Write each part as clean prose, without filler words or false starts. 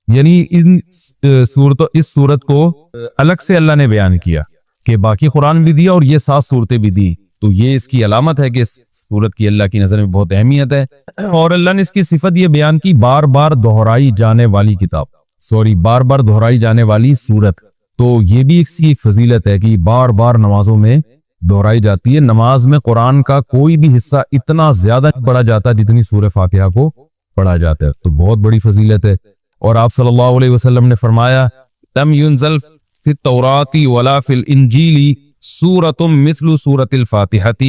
یعنی اس صورت کو الگ سے اللہ نے بیان کیا کہ باقی قرآن بھی دیا اور یہ 7 صورتیں بھی دی، تو یہ اس کی علامت ہے کہ اس صورت کی اللہ کی نظر میں بہت اہمیت ہے۔ اور اللہ نے اس کی صفت یہ بیان کی، بار بار دہرائی جانے والی بار بار دہرائی جانے والی صورت، تو یہ بھی اس کی فضیلت ہے کہ بار بار نمازوں میں دہرائی جاتی ہے۔ نماز میں قرآن کا کوئی بھی حصہ اتنا زیادہ پڑھا جاتا ہے جتنی سورہ فاتحہ کو پڑھا جاتا ہے، تو بہت بڑی فضیلت ہے۔ اور آپ صلی اللہ علیہ وسلم نے فرمایا لم ينزل فی التوراۃ ولا فی الانجیل سورۃ مثل سورۃ الفاتحۃ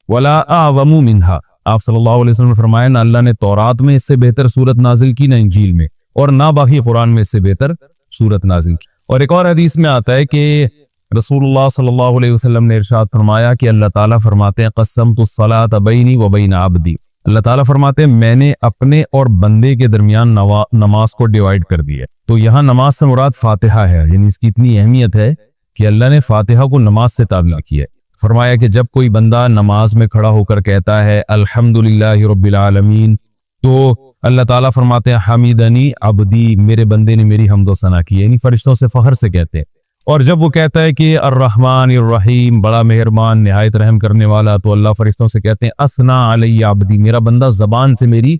ولا اعظم منها۔ آپ صلی اللہ علیہ وسلم نے فرمایا نہ اللہ نے تورات میں اس سے بہتر سورت نازل کی، نہ انجیل میں، اور نہ باقی قرآن میں اس سے بہتر سورت نازل کی۔ اور ایک اور حدیث میں آتا ہے کہ رسول اللہ صلی اللہ علیہ وسلم نے ارشاد فرمایا کہ اللہ تعالیٰ فرماتے ہیں قسمت الصلاۃ بینی و بین عبدی، اللہ تعالیٰ فرماتے ہیں میں نے اپنے اور بندے کے درمیان نماز کو ڈیوائیڈ کر دیا۔ تو یہاں نماز سے مراد فاتحہ ہے، یعنی اس کی اتنی اہمیت ہے کہ اللہ نے فاتحہ کو نماز سے تعلق کیا ہے۔ فرمایا کہ جب کوئی بندہ نماز میں کھڑا ہو کر کہتا ہے الحمدللہ رب العالمین، تو اللہ تعالیٰ فرماتے ہیں حمیدنی عبدی، میرے بندے نے میری حمد و ثنا کی، یعنی فرشتوں سے فخر سے کہتے ہیں۔ اور جب وہ کہتا ہے کہ الرحمن الرحیم، بڑا مہربان نہایت رحم کرنے والا، تو اللہ فرشتوں سے کہتے ہیں اثنا علی عبدی، میرا بندہ زبان سے میری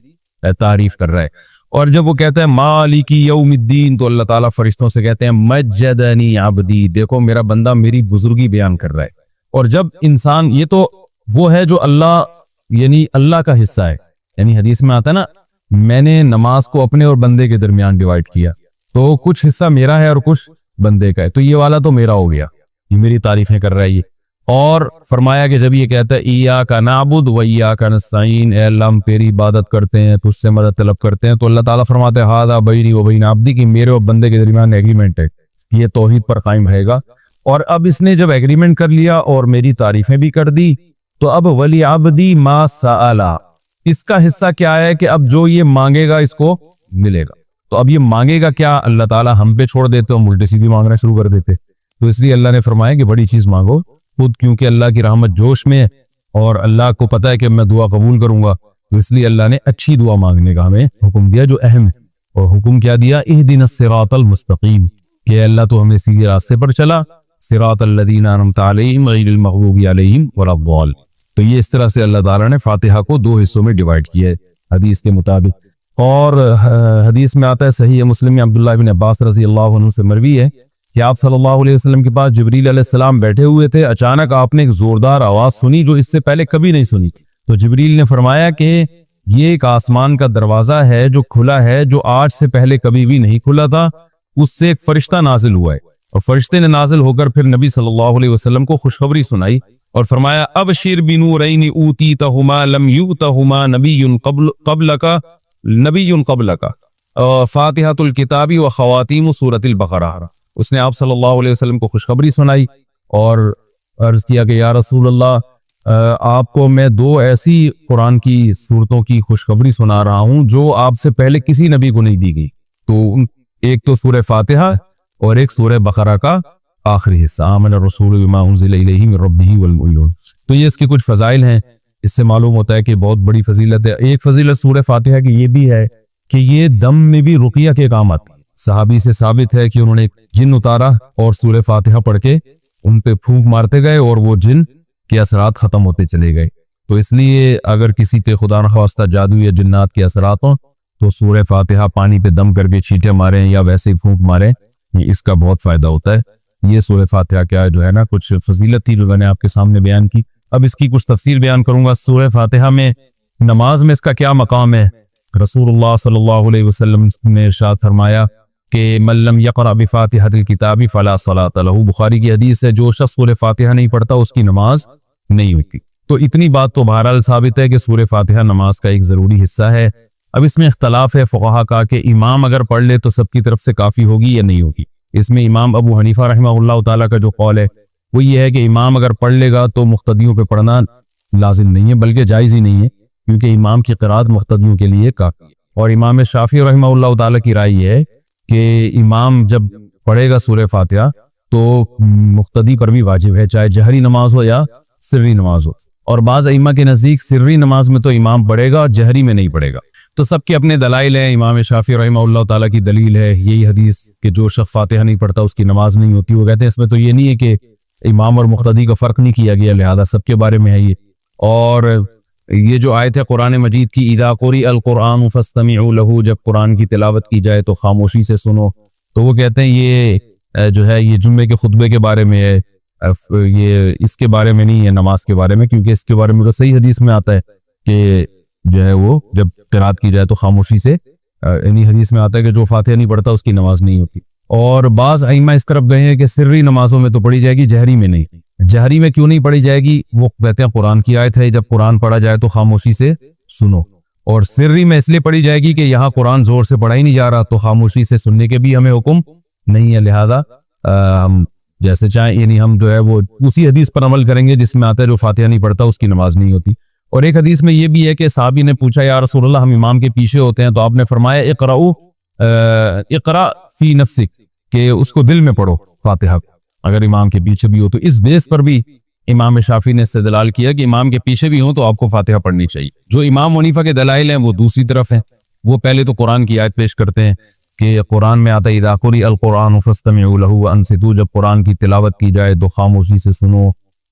تعریف کر رہا ہے۔ اور جب وہ کہتا ہے مالک یوم الدین، تو اللہ تعالیٰ فرشتوں سے کہتے ہیں مجدنی عبدی، دیکھو میرا بندہ میری بزرگی بیان کر رہا ہے۔ اور جب انسان، یہ تو وہ ہے جو اللہ، یعنی اللہ کا حصہ ہے، یعنی حدیث میں آتا ہے نا میں نے نماز کو اپنے اور بندے کے درمیان ڈیوائیڈ کیا، تو کچھ حصہ میرا ہے اور کچھ بندے کا ہے، تو یہ والا تو میرا ہو گیا، یہ میری تعریفیں کر رہا ہے یہ۔ اور فرمایا کہ جب یہ کہتا ہے ایاک نعبد و ایاک نستعین، اے اللہ ہم تیری عبادت کرتے ہیں، تجھ سے مدد طلب کرتے ہیں، تو اللہ تعالیٰ فرماتے ہیں ھذا بینی و بین عبدی، کہ میرے اور بندے کے درمیان ایگریمنٹ ہے، یہ توحید پر قائم رہے گا۔ اور اب اس نے جب ایگریمنٹ کر لیا اور میری تعریفیں بھی کر دی، تو اب ولی عبدی ما سأل، اس کا حصہ کیا ہے کہ اب جو یہ مانگے گا اس کو ملے گا۔ تو اب یہ مانگے گا کیا، اللہ تعالیٰ ہم پہ چھوڑ دیتے، ہم الٹی سیدھی مانگنا شروع کر دیتے، تو اس لیے اللہ نے فرمایا کہ بڑی چیز مانگو خود، کیونکہ اللہ کی رحمت جوش میں ہے اور اللہ کو پتہ ہے کہ میں دعا قبول کروں گا، تو اس لیے اللہ نے اچھی دعا مانگنے کا ہمیں حکم دیا جو اہم ہے۔ اور حکم کیا دیا، اہدنا الصراط المستقیم، کہ اللہ تو ہمیں سیدھے راستے پر چلا، صراط الذین انعمت علیہم غیر المغضوب علیہم ولا الضالین۔ تو یہ اس طرح سے اللہ تعالیٰ نے فاتحہ کو 2 حصوں میں ڈیوائیڈ کیا ہے حدیث کے مطابق۔ اور حدیث میں آتا ہے صحیح مسلم میں عبداللہ بن عباس رضی اللہ عنہ سے مروی ہے کہ آپ صلی اللہ علیہ وسلم کے پاس جبریل علیہ السلام بیٹھے ہوئے تھے، اچانک آپ نے ایک زوردار آواز سنی جو اس سے پہلے کبھی نہیں سنی تھی۔ تو جبریل نے فرمایا کہ یہ ایک آسمان کا دروازہ ہے جو کھلا ہے، جو آج سے پہلے کبھی بھی نہیں کھلا تھا، اس سے ایک فرشتہ نازل ہوا ہے، اور فرشتے نے نازل ہو کر پھر نبی صلی اللہ علیہ وسلم کو خوشخبری سنائی اور فرمایا ابشر بنورین اوتیتہما لم یؤتہما نبی قبلک فاتحۃ الکتاب و خواتیم سورۃ البقرہ۔ اس نے آپ صلی اللہ علیہ وسلم کو خوشخبری سنائی اور عرض کیا کہ یا رسول اللہ، آپ کو میں 2 ایسی قرآن کی صورتوں کی خوشخبری سنا رہا ہوں جو آپ سے پہلے کسی نبی کو نہیں دی گئی، تو ایک تو سورہ فاتحہ اور ایک سورہ بقرہ کا آخری حصہ، آمن الرسول بما انزل الیہ من ربہ والمؤمنون۔ تو یہ اس کی کچھ فضائل ہیں، اس سے معلوم ہوتا ہے کہ بہت بڑی فضیلت ہے۔ ایک فضیلت سورہ فاتحہ کی یہ بھی ہے کہ یہ دم میں بھی رقیہ کے کام آتی ہے۔ صحابی سے ثابت ہے کہ انہوں نے جن اتارا اور سورہ فاتحہ پڑھ کے ان پہ پھونک مارتے گئے اور وہ جن کے اثرات ختم ہوتے چلے گئے۔ تو اس لیے اگر کسی پہ خدا نخواستہ جادو یا جنات کے اثرات ہوں تو سورہ فاتحہ پانی پہ دم کر کے چھینٹے ماریں یا ویسے ہی پھونک ماریں، اس کا بہت فائدہ ہوتا ہے۔ یہ سورہ فاتحہ کیا جو ہے نا کچھ فضیلت تھی جو میں نے آپ کے سامنے بیان کی۔ اب اس کی کچھ تفسیر بیان کروں گا۔ سورہ فاتحہ میں نماز میں اس کا کیا مقام ہے؟ رسول اللہ صلی اللہ علیہ وسلم نے ارشاد فرمایا کہ من لم یقرأ بفاتحۃ الکتاب فلا صلاۃ لہ، بخاری کی حدیث ہے جو شخص سورہ فاتحہ نہیں پڑھتا اس کی نماز نہیں ہوتی۔ تو اتنی بات تو بہرحال ثابت ہے کہ سورہ فاتحہ نماز کا ایک ضروری حصہ ہے۔ اب اس میں اختلاف ہے فقہا کا کہ امام اگر پڑھ لے تو سب کی طرف سے کافی ہوگی یا نہیں ہوگی۔ اس میں امام ابو حنیفہ رحمہ اللہ تعالیٰ کا جو قول ہے وہ یہ ہے کہ امام اگر پڑھ لے گا تو مقتدیوں پہ پڑھنا لازم نہیں ہے بلکہ جائز ہی نہیں ہے، کیونکہ امام کی قرات مقتدیوں کے لیے کافی ہے۔ اور امام شافعی رحمہ اللہ تعالیٰ کی رائے یہ ہے کہ امام جب پڑھے گا سورہ فاتحہ تو مقتدی پر بھی واجب ہے، چاہے جہری نماز ہو یا سری نماز ہو۔ اور بعض ائمہ کے نزدیک سری نماز میں تو امام پڑھے گا اور جہری میں نہیں پڑھے گا۔ تو سب کے اپنے دلائل ہیں. امام شافعی رحمہ اللہ تعالیٰ کی دلیل ہے یہی حدیث کہ جو شخص فاتحہ نہیں پڑھتا اس کی نماز نہیں ہوتی. وہ کہتے ہیں اس میں تو یہ نہیں ہے کہ امام اور مقتدی کا فرق نہیں کیا گیا, لہذا سب کے بارے میں ہے یہ. اور یہ جو آیت ہے قرآن مجید کی, اذا قرئ القرآن فاستمعوا لہ, جب قرآن کی تلاوت کی جائے تو خاموشی سے سنو, تو وہ کہتے ہیں یہ جو ہے یہ جمعے کے خطبے کے بارے میں ہے, یہ اس کے بارے میں نہیں ہے نماز کے بارے میں, کیونکہ اس کے بارے میں تو صحیح حدیث میں آتا ہے کہ جو ہے وہ جب قرات کی جائے تو خاموشی سے, یعنی حدیث میں آتا ہے کہ جو فاتحہ نہیں پڑھتا اس کی نماز نہیں ہوتی. اور بعض ائمہ اس طرف گئے ہیں کہ سری نمازوں میں تو پڑھی جائے گی, جہری میں نہیں. جہری میں کیوں نہیں پڑھی جائے گی؟ وہ کہتے ہیں قرآن کی آیت ہے جب قرآن پڑھا جائے تو خاموشی سے سنو, اور سری میں اس لیے پڑھی جائے گی کہ یہاں قرآن زور سے پڑھا ہی نہیں جا رہا تو خاموشی سے سننے کے بھی ہمیں حکم نہیں ہے, لہذا ہم جیسے چاہیں, یعنی ہم جو ہے وہ اسی حدیث پر عمل کریں گے جس میں آتا ہے جو فاتحہ نہیں پڑھتا اس کی نماز نہیں ہوتی. اور ایک حدیث میں یہ بھی ہے کہ صحابی نے پوچھا یا رسول اللہ ہم امام کے پیچھے ہوتے ہیں, تو آپ نے فرمایا اقرا فی نفسک, کہ اس کو دل میں پڑھو فاتحہ اگر امام کے پیچھے بھی ہو. تو اس بیس پر بھی امام شافعی نے استدلال کیا کہ امام کے پیچھے بھی ہوں تو آپ کو فاتحہ پڑھنی چاہیے. جو امام حنیفہ کے دلائل ہیں وہ دوسری طرف ہیں, وہ پہلے تو قرآن کی آیت پیش کرتے ہیں کہ قرآن میں آتا ہے اذا قرئ القرآن فاستمعوا لہ وانصتوا, جب قرآن کی تلاوت کی جائے تو خاموشی سے سنو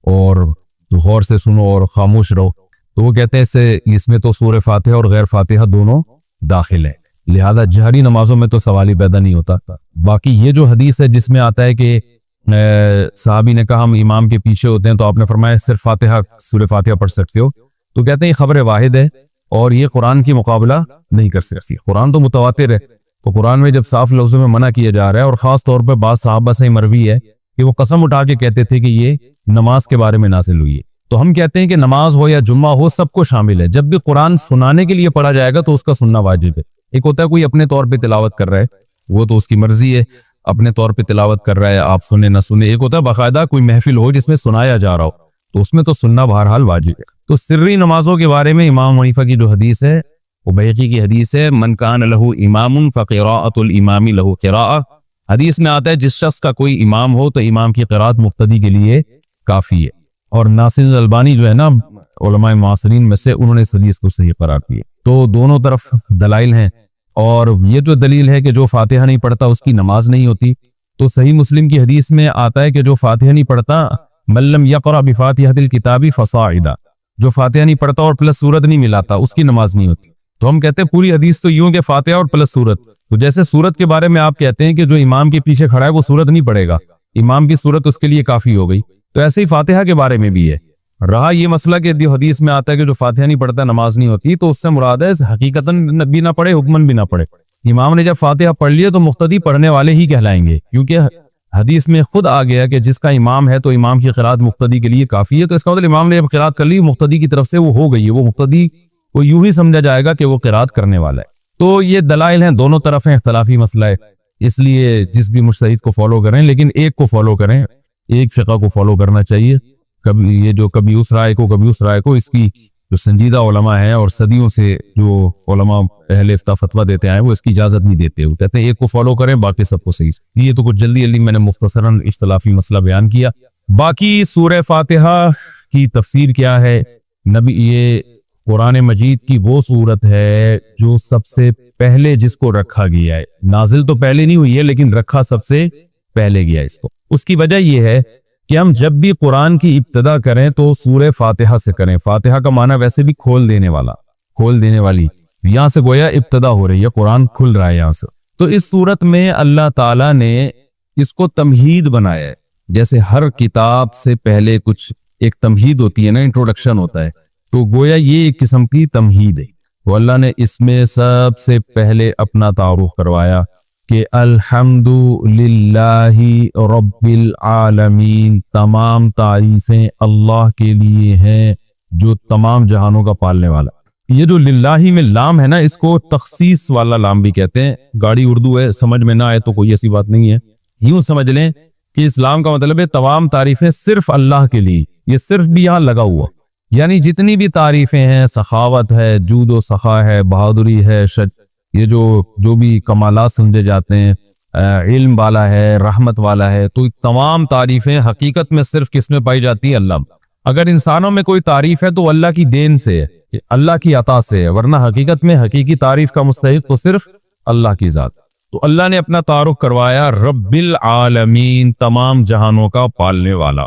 اور غور سے سنو اور خاموش رہو. تو وہ کہتے ہیں اس میں تو سورہ فاتحہ اور غیر فاتحہ دونوں داخل ہیں, لہذا جہری نمازوں میں تو سوال ہی پیدا نہیں ہوتا. باقی یہ جو حدیث ہے جس میں آتا ہے کہ صحابی نے کہا ہم امام کے پیچھے ہوتے ہیں تو آپ نے فرمایا صرف فاتحہ سورہ فاتحہ پڑھ سکتے ہو, تو کہتے ہیں یہ خبر واحد ہے اور یہ قرآن کی مقابلہ نہیں کر سکتی. قرآن تو متواتر ہے, تو قرآن میں جب صاف لفظوں میں منع کیا جا رہا ہے, اور خاص طور پر بعض صحابہ سے مروی ہے کہ وہ قسم اٹھا کے کہتے تھے کہ یہ نماز کے بارے میں نازل ہوئی ہے, تو ہم کہتے ہیں کہ نماز ہو یا جمعہ ہو سب کو شامل ہے. جب بھی قرآن سنانے کے لیے پڑھا جائے گا تو اس کا سننا واجب ہے. ایک ہوتا ہے کوئی اپنے طور پہ تلاوت کر رہا ہے, وہ تو اس کی مرضی ہے, اپنے طور پہ تلاوت کر رہا ہے, آپ سنیں نہ سنیں. ایک ہوتا ہے باقاعدہ کوئی محفل ہو جس میں سنایا جا رہا ہو, تو اس میں تو سننا بہرحال واجب ہے. تو سری نمازوں کے بارے میں امام حنیفہ کی جو حدیث ہے وہ بیہقی کی حدیث ہے, من کان لہ امام فقراءۃ الامام لہ قراءۃ. حدیث میں آتا ہے جس شخص کا کوئی امام ہو تو امام کی قرات مقتدی کے لیے کافی ہے. اور ناصر البانی جو ہے نا علماء معاصرین میں سے, انہوں نے اس حدیث کو صحیح قرار دیا. تو دونوں طرف دلائل ہیں, اور یہ جو دلیل ہے کہ جو فاتحہ نہیں پڑھتا اس کی نماز نہیں ہوتی, تو صحیح مسلم کی حدیث میں آتا ہے کہ جو فاتحہ نہیں پڑھتا من لم یقرأ بفاتحۃ الکتاب فصاعدا, جو فاتحہ نہیں پڑھتا اور پلس سورت نہیں ملاتا اس کی نماز نہیں ہوتی. تو ہم کہتے ہیں پوری حدیث تو یوں کہ فاتحہ اور پلس سورت. تو جیسے سورت کے بارے میں آپ کہتے ہیں کہ جو امام کے پیچھے کھڑا ہے وہ سورت نہیں پڑھے گا, امام کی سورت اس کے لیے کافی ہو گئی, تو ایسے ہی فاتحہ کے بارے میں بھی ہے. رہا یہ مسئلہ کہ حدیث میں آتا ہے کہ جو فاتحہ نہیں پڑھتا نماز نہیں ہوتی, تو اس سے مراد ہے حقیقتاً بھی نہ پڑھے حکماً بھی نہ پڑھے. امام نے جب فاتحہ پڑھ لیا تو مقتدی پڑھنے والے ہی کہلائیں گے, کیونکہ حدیث میں خود آ گیا کہ جس کا امام ہے تو امام کی قرات مقتدی کے لیے کافی ہے. تو اس کا مطلب امام نے جب قرات کر لی مقتدی کی طرف سے وہ ہو گئی ہے, وہ مقتدی کو یوں ہی سمجھا جائے گا کہ وہ قرات کرنے والا ہے. تو یہ دلائل ہیں, دونوں طرف ہیں, اختلافی مسئلہ ہے, اس لیے جس بھی مجتہد کو فالو کریں لیکن ایک کو فالو کریں, ایک فقہ کو فالو کرنا چاہیے. کبھی اس رائے کو کبھی اس رائے کو, اس کی جو سنجیدہ علماء ہیں اور صدیوں سے جو علماء اہل افتاء فتویٰ دیتے ہیں وہ اس کی اجازت نہیں دیتے, وہ کہتے ہیں ایک کو فالو کریں باقی سب کو صحیح. یہ تو کچھ جلدی میں نے مختصراً اختلافی مسئلہ بیان کیا. باقی سورہ فاتحہ کی تفسیر کیا ہے؟ نبی یہ قرآن مجید کی وہ سورت ہے جو سب سے پہلے جس کو رکھا گیا ہے, نازل تو پہلے نہیں ہوئی ہے لیکن رکھا سب سے پہلے گیا اس کو. اس کی وجہ یہ ہے کہ ہم جب بھی قرآن کی ابتدا کریں تو سورہ فاتحہ سے کریں. فاتحہ کا معنی ویسے بھی کھول دینے والا, کھول دینے والی, یہاں سے گویا ابتدا ہو رہی ہے, قرآن کھل رہا ہے یہاں سے. تو اس صورت میں اللہ تعالیٰ نے اس کو تمہید بنایا ہے. جیسے ہر کتاب سے پہلے کچھ ایک تمہید ہوتی ہے نا, انٹروڈکشن ہوتا ہے, تو گویا یہ ایک قسم کی تمہید ہے. تو اللہ نے اس میں سب سے پہلے اپنا تعارف کروایا کہ الحمدللہ رب العالمین, تمام تعریفیں اللہ کے لیے ہیں جو تمام جہانوں کا پالنے والا. یہ جو للہ میں لام ہے نا, اس کو تخصیص والا لام بھی کہتے ہیں. گاڑی اردو ہے, سمجھ میں نہ آئے تو کوئی ایسی بات نہیں ہے, یوں سمجھ لیں کہ اسلام کا مطلب ہے تمام تعریفیں صرف اللہ کے لیے. یہ صرف بھی یہاں لگا ہوا, یعنی جتنی بھی تعریفیں ہیں, سخاوت ہے, جود و سخا ہے, بہادری ہے, یہ جو بھی کمالات سمجھے جاتے ہیں, علم والا ہے, رحمت والا ہے, تو تمام تعریفیں حقیقت میں صرف کس میں پائی جاتی ہے؟ اللہ. اگر انسانوں میں کوئی تعریف ہے تو اللہ کی دین سے ہے, اللہ کی عطا سے ہے، ورنہ حقیقت میں حقیقی تعریف کا مستحق تو صرف اللہ کی ذات۔ تو اللہ نے اپنا تعارف کروایا رب العالمین، تمام جہانوں کا پالنے والا،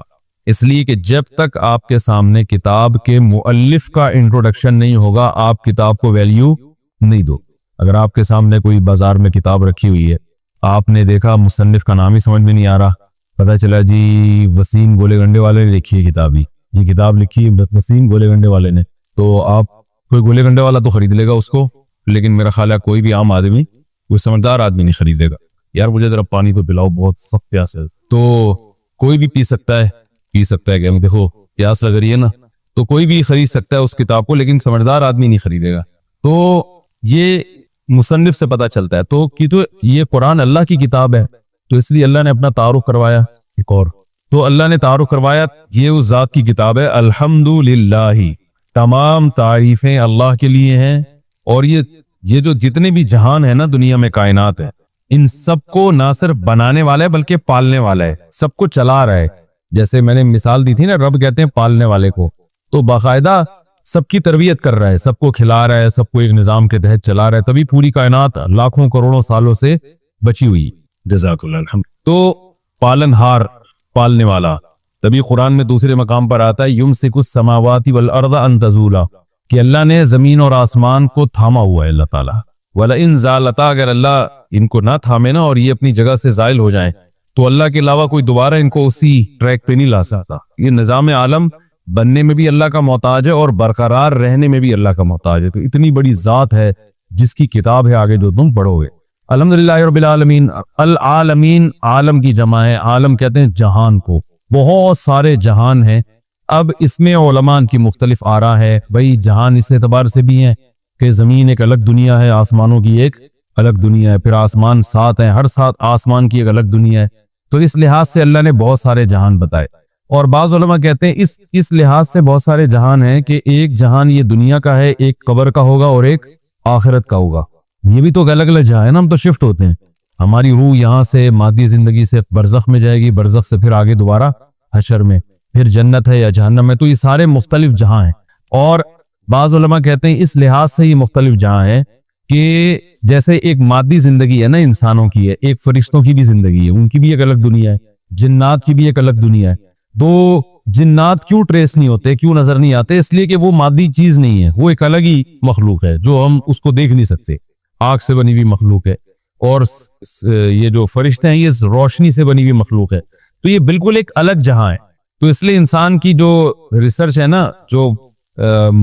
اس لیے کہ جب تک آپ کے سامنے کتاب کے مؤلف کا انٹروڈکشن نہیں ہوگا آپ کتاب کو ویلیو نہیں دو۔ اگر آپ کے سامنے کوئی بازار میں کتاب رکھی ہوئی ہے، آپ نے دیکھا مصنف کا نام ہی سمجھ میں نہیں آ رہا، پتہ چلا جی وسیم گولے گنڈے والے نے لکھی ہے کتاب، یہ کتاب لکھی ہے وسیم گولے گنڈے والے نے، تو آپ کوئی گولے گنڈے والا تو خرید لے گا اس کو، لیکن میرا خیال ہے کوئی بھی عام آدمی، کوئی سمجھدار آدمی نہیں خریدے گا۔ یار مجھے ذرا پانی تو پلاؤ، بہت سخت پیاس ہے۔ تو کوئی بھی پی سکتا ہے کہ دیکھو پیاس لگ رہی ہے نا، تو کوئی بھی خرید سکتا ہے اس کتاب کو، لیکن سمجھدار آدمی نہیں خریدے گا۔ تو یہ مصنف سے پتہ چلتا ہے تو یہ قرآن اللہ کی کتاب ہے، تو اس لیے اللہ نے اپنا تعارف کروایا۔ ایک اور تو اللہ نے تعارف کروایا یہ اس ذات کی کتاب ہے، الحمدللہ، تمام تعریفیں اللہ کے لیے ہیں، اور یہ جو جتنے بھی جہان ہے نا دنیا میں، کائنات ہے، ان سب کو نہ صرف بنانے والا ہے بلکہ پالنے والا ہے، سب کو چلا رہا ہے۔ جیسے میں نے مثال دی تھی نا، رب کہتے ہیں پالنے والے کو، تو باقاعدہ سب کی تربیت کر رہا ہے، سب کو کھلا رہا ہے، سب کو ایک نظام کے تحت چلا رہا ہے، تبھی پوری کائنات لاکھوں کروڑوں سالوں سے بچی ہوئی۔ جزاک اللہ الحمد۔ تو پالن ہار، پالنے والا، تبھی قرآن میں دوسرے مقام پر آتا ہے یمسک السماوات والارض ان تزولا، کہ اللہ نے زمین اور آسمان کو تھاما ہوا ہے اللہ تعالیٰ۔ وَلَئِن زَالَتَا، اگر اللہ ان کو نہ تھامے نا اور یہ اپنی جگہ سے زائل ہو جائیں، تو اللہ کے علاوہ کوئی دوبارہ ان کو اسی ٹریک پہ نہیں لا سکتا۔ یہ نظام عالم بننے میں بھی اللہ کا محتاج ہے اور برقرار رہنے میں بھی اللہ کا محتاج ہے۔ تو اتنی بڑی ذات ہے جس کی کتاب ہے آگے جو تم پڑھو گے۔ الحمدللہ رب العالمین، العالمین عالم کی جمع ہے، عالم کہتے ہیں جہان کو، بہت سارے جہان ہیں۔ اب اس میں علماء کی مختلف آراء ہے، بھئی جہان اس اعتبار سے بھی ہیں کہ زمین ایک الگ دنیا ہے، آسمانوں کی ایک الگ دنیا ہے، پھر آسمان 7 ہیں، ہر 7 آسمان کی ایک الگ دنیا ہے، تو اس لحاظ سے اللہ نے بہت سارے جہان بتائے۔ اور بعض علماء کہتے ہیں اس لحاظ سے بہت سارے جہان ہیں کہ ایک جہان یہ دنیا کا ہے، ایک قبر کا ہوگا اور ایک آخرت کا ہوگا۔ یہ بھی تو الگ الگ جہاں ہے نا، ہم تو شفٹ ہوتے ہیں، ہماری روح یہاں سے مادی زندگی سے برزخ میں جائے گی، برزخ سے پھر آگے دوبارہ حشر میں، پھر جنت ہے یا جہنم ہے، تو یہ سارے مختلف جہاں ہیں۔ اور بعض علماء کہتے ہیں اس لحاظ سے یہ مختلف جہاں ہیں کہ جیسے ایک مادی زندگی ہے نا انسانوں کی ہے، ایک فرشتوں کی بھی زندگی ہے، ان کی بھی ایک الگ دنیا ہے، جنات کی بھی ایک الگ دنیا ہے۔ تو جنات کیوں ٹریس نہیں ہوتے، کیوں نظر نہیں آتے؟ اس لیے کہ وہ مادی چیز نہیں ہے، وہ ایک الگ ہی مخلوق ہے جو ہم اس کو دیکھ نہیں سکتے، آگ سے بنی ہوئی مخلوق ہے، اور یہ جو فرشتے ہیں یہ روشنی سے بنی ہوئی مخلوق ہے، تو یہ بالکل ایک الگ جہاں ہے۔ تو اس لیے انسان کی جو ریسرچ ہے نا، جو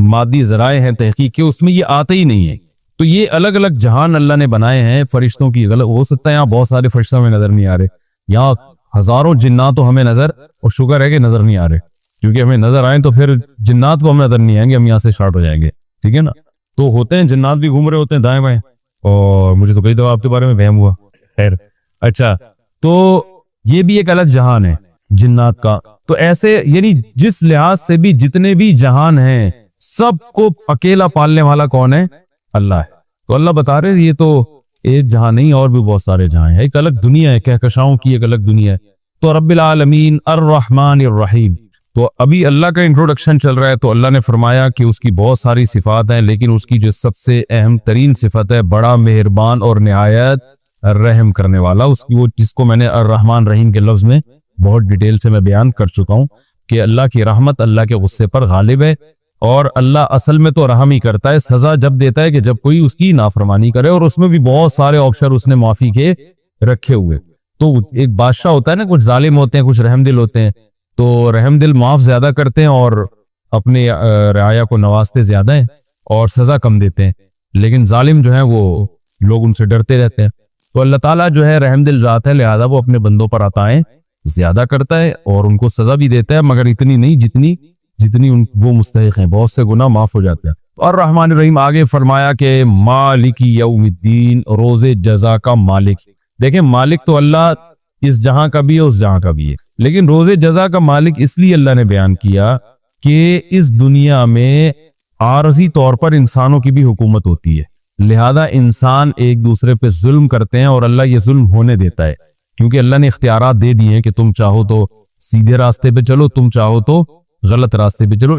مادی ذرائع ہیں تحقیق کے، اس میں یہ آتے ہی نہیں ہے۔ تو یہ الگ الگ جہان اللہ نے بنائے ہیں فرشتوں کی، غلط ہو سکتا ہے یہاں بہت سارے فرشتوں میں نظر نہیں آ رہے، یہاں ہزاروں جنات تو ہمیں نظر، اور شکر ہے کہ نظر نہیں آ رہے، کیونکہ ہمیں نظر آئیں تو پھر جنات کو ہم نظر نہیں آئیں گے، ہم یہاں سے شارٹ ہو جائیں گے، ٹھیک ہے نا۔ تو ہوتے ہیں جنات بھی گھوم رہے ہوتے ہیں دائیں بائیں، اور مجھے تو کئی دفعہ آپ کے بارے میں وہم ہوا، خیر اچھا۔ تو یہ بھی ایک الگ جہان ہے جنات کا۔ تو ایسے یعنی جس لحاظ سے بھی جتنے بھی جہان ہیں سب کو اکیلا پالنے والا کون ہے؟ اللہ ہے۔ تو اللہ بتا رہے یہ تو ایک جہاں نہیں اور بھی بہت سارے جہاں ہیں، ایک الگ دنیا ہے، کہکشاؤں کی ایک الگ دنیا ہے۔ تو رب العالمین الرحمن الرحیم، تو ابھی اللہ کا انٹروڈکشن چل رہا ہے، تو اللہ نے فرمایا کہ اس کی بہت ساری صفات ہیں، لیکن اس کی جو سب سے اہم ترین صفت ہے بڑا مہربان اور نہایت رحم کرنے والا، اس کی وہ جس کو میں نے الرحمن رحیم کے لفظ میں بہت ڈیٹیل سے میں بیان کر چکا ہوں کہ اللہ کی رحمت اللہ کے غصے پر غالب ہے، اور اللہ اصل میں تو رحم ہی کرتا ہے، سزا جب دیتا ہے کہ جب کوئی اس کی نافرمانی کرے، اور اس میں بھی بہت سارے آپشن اس نے معافی کے رکھے ہوئے۔ تو ایک بادشاہ ہوتا ہے نا، کچھ ظالم ہوتے ہیں کچھ رحم دل ہوتے ہیں، تو رحم دل معاف زیادہ کرتے ہیں اور اپنے رعایا کو نوازتے زیادہ ہیں اور سزا کم دیتے ہیں، لیکن ظالم جو ہیں وہ لوگ ان سے ڈرتے رہتے ہیں۔ تو اللہ تعالیٰ جو ہے رحم دل ذات ہے، لہذا وہ اپنے بندوں پر عطائیں زیادہ کرتا ہے اور ان کو سزا بھی دیتا ہے، مگر اتنی نہیں جتنی وہ مستحق ہیں، بہت سے گناہ معاف ہو جاتے ہیں۔ اور الرحمن الرحیم آگے فرمایا کہ مالک یوم الدین، روز جزا کا مالک۔ دیکھیں مالک تو اللہ اس جہاں کا بھی ہے اس جہاں کا بھی ہے، لیکن روز جزا کا مالک اس لیے اللہ نے بیان کیا کہ اس دنیا میں عارضی طور پر انسانوں کی بھی حکومت ہوتی ہے، لہذا انسان ایک دوسرے پہ ظلم کرتے ہیں اور اللہ یہ ظلم ہونے دیتا ہے، کیونکہ اللہ نے اختیارات دے دیے ہیں کہ تم چاہو تو سیدھے راستے پہ چلو، تم چاہو تو غلط راستے پہ چلو۔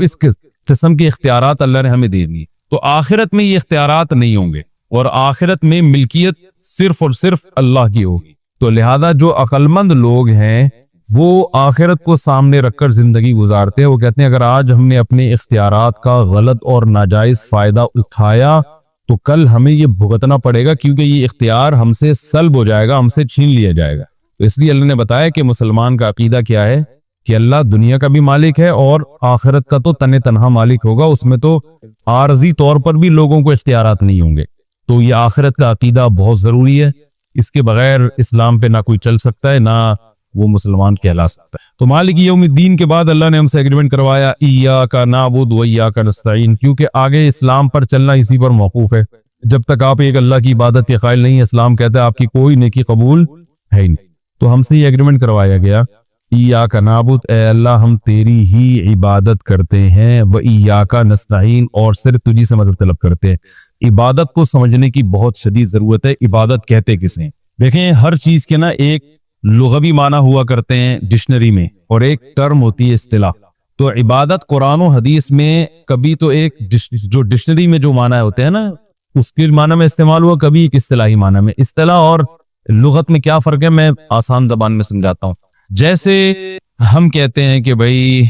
قسم کے اختیارات اللہ نے ہمیں دے دیے، تو آخرت میں یہ اختیارات نہیں ہوں گے، اور آخرت میں ملکیت صرف اور صرف اللہ کی ہوگی۔ تو لہذا جو عقل مند لوگ ہیں وہ آخرت کو سامنے رکھ کر زندگی گزارتے ہیں۔ وہ کہتے ہیں اگر آج ہم نے اپنے اختیارات کا غلط اور ناجائز فائدہ اٹھایا تو کل ہمیں یہ بھگتنا پڑے گا، کیونکہ یہ اختیار ہم سے سلب ہو جائے گا، ہم سے چھین لیا جائے گا۔ تو اس لیے اللہ نے بتایا کہ مسلمان کا عقیدہ کیا ہے کہ اللہ دنیا کا بھی مالک ہے اور آخرت کا تو تن تنہا مالک ہوگا، اس میں تو عارضی طور پر بھی لوگوں کو اختیارات نہیں ہوں گے۔ تو یہ آخرت کا عقیدہ بہت ضروری ہے، اس کے بغیر اسلام پہ نہ کوئی چل سکتا ہے، نہ وہ مسلمان کہلا سکتا ہے۔ تو مالک یوم الدین کے بعد اللہ نے ہم سے ایگریمنٹ کروایا ایاک نعبد و ایاک نستعین، کیونکہ آگے اسلام پر چلنا اسی پر موقوف ہے۔ جب تک آپ ایک اللہ کی عبادت کے قائل نہیں، اسلام کہتا ہے آپ کی کوئی نیکی قبول ہے ہی نہیں۔ تو ہم سے یہ ایگریمنٹ کروایا گیا ایاک نعبد، اے اللہ ہم تیری ہی عبادت کرتے ہیں، و ایاک نستعین، اور صرف تجھی سے مدد طلب کرتے ہیں۔ عبادت کو سمجھنے کی بہت شدید ضرورت ہے۔ عبادت کہتے کسے؟ دیکھیں ہر چیز کے نا ایک لغوی معنی ہوا کرتے ہیں ڈکشنری میں، اور ایک ٹرم ہوتی ہے اصطلاح۔ تو عبادت قرآن و حدیث میں کبھی تو ایک جو ڈکشنری میں جو معنی ہوتے ہیں نا اس کے معنی میں استعمال ہوا، کبھی ایک اصطلاحی معنی میں۔ اصطلاح اور لغت میں کیا فرق ہے میں آسان زبان میں سمجھاتا ہوں۔ جیسے ہم کہتے ہیں کہ بھائی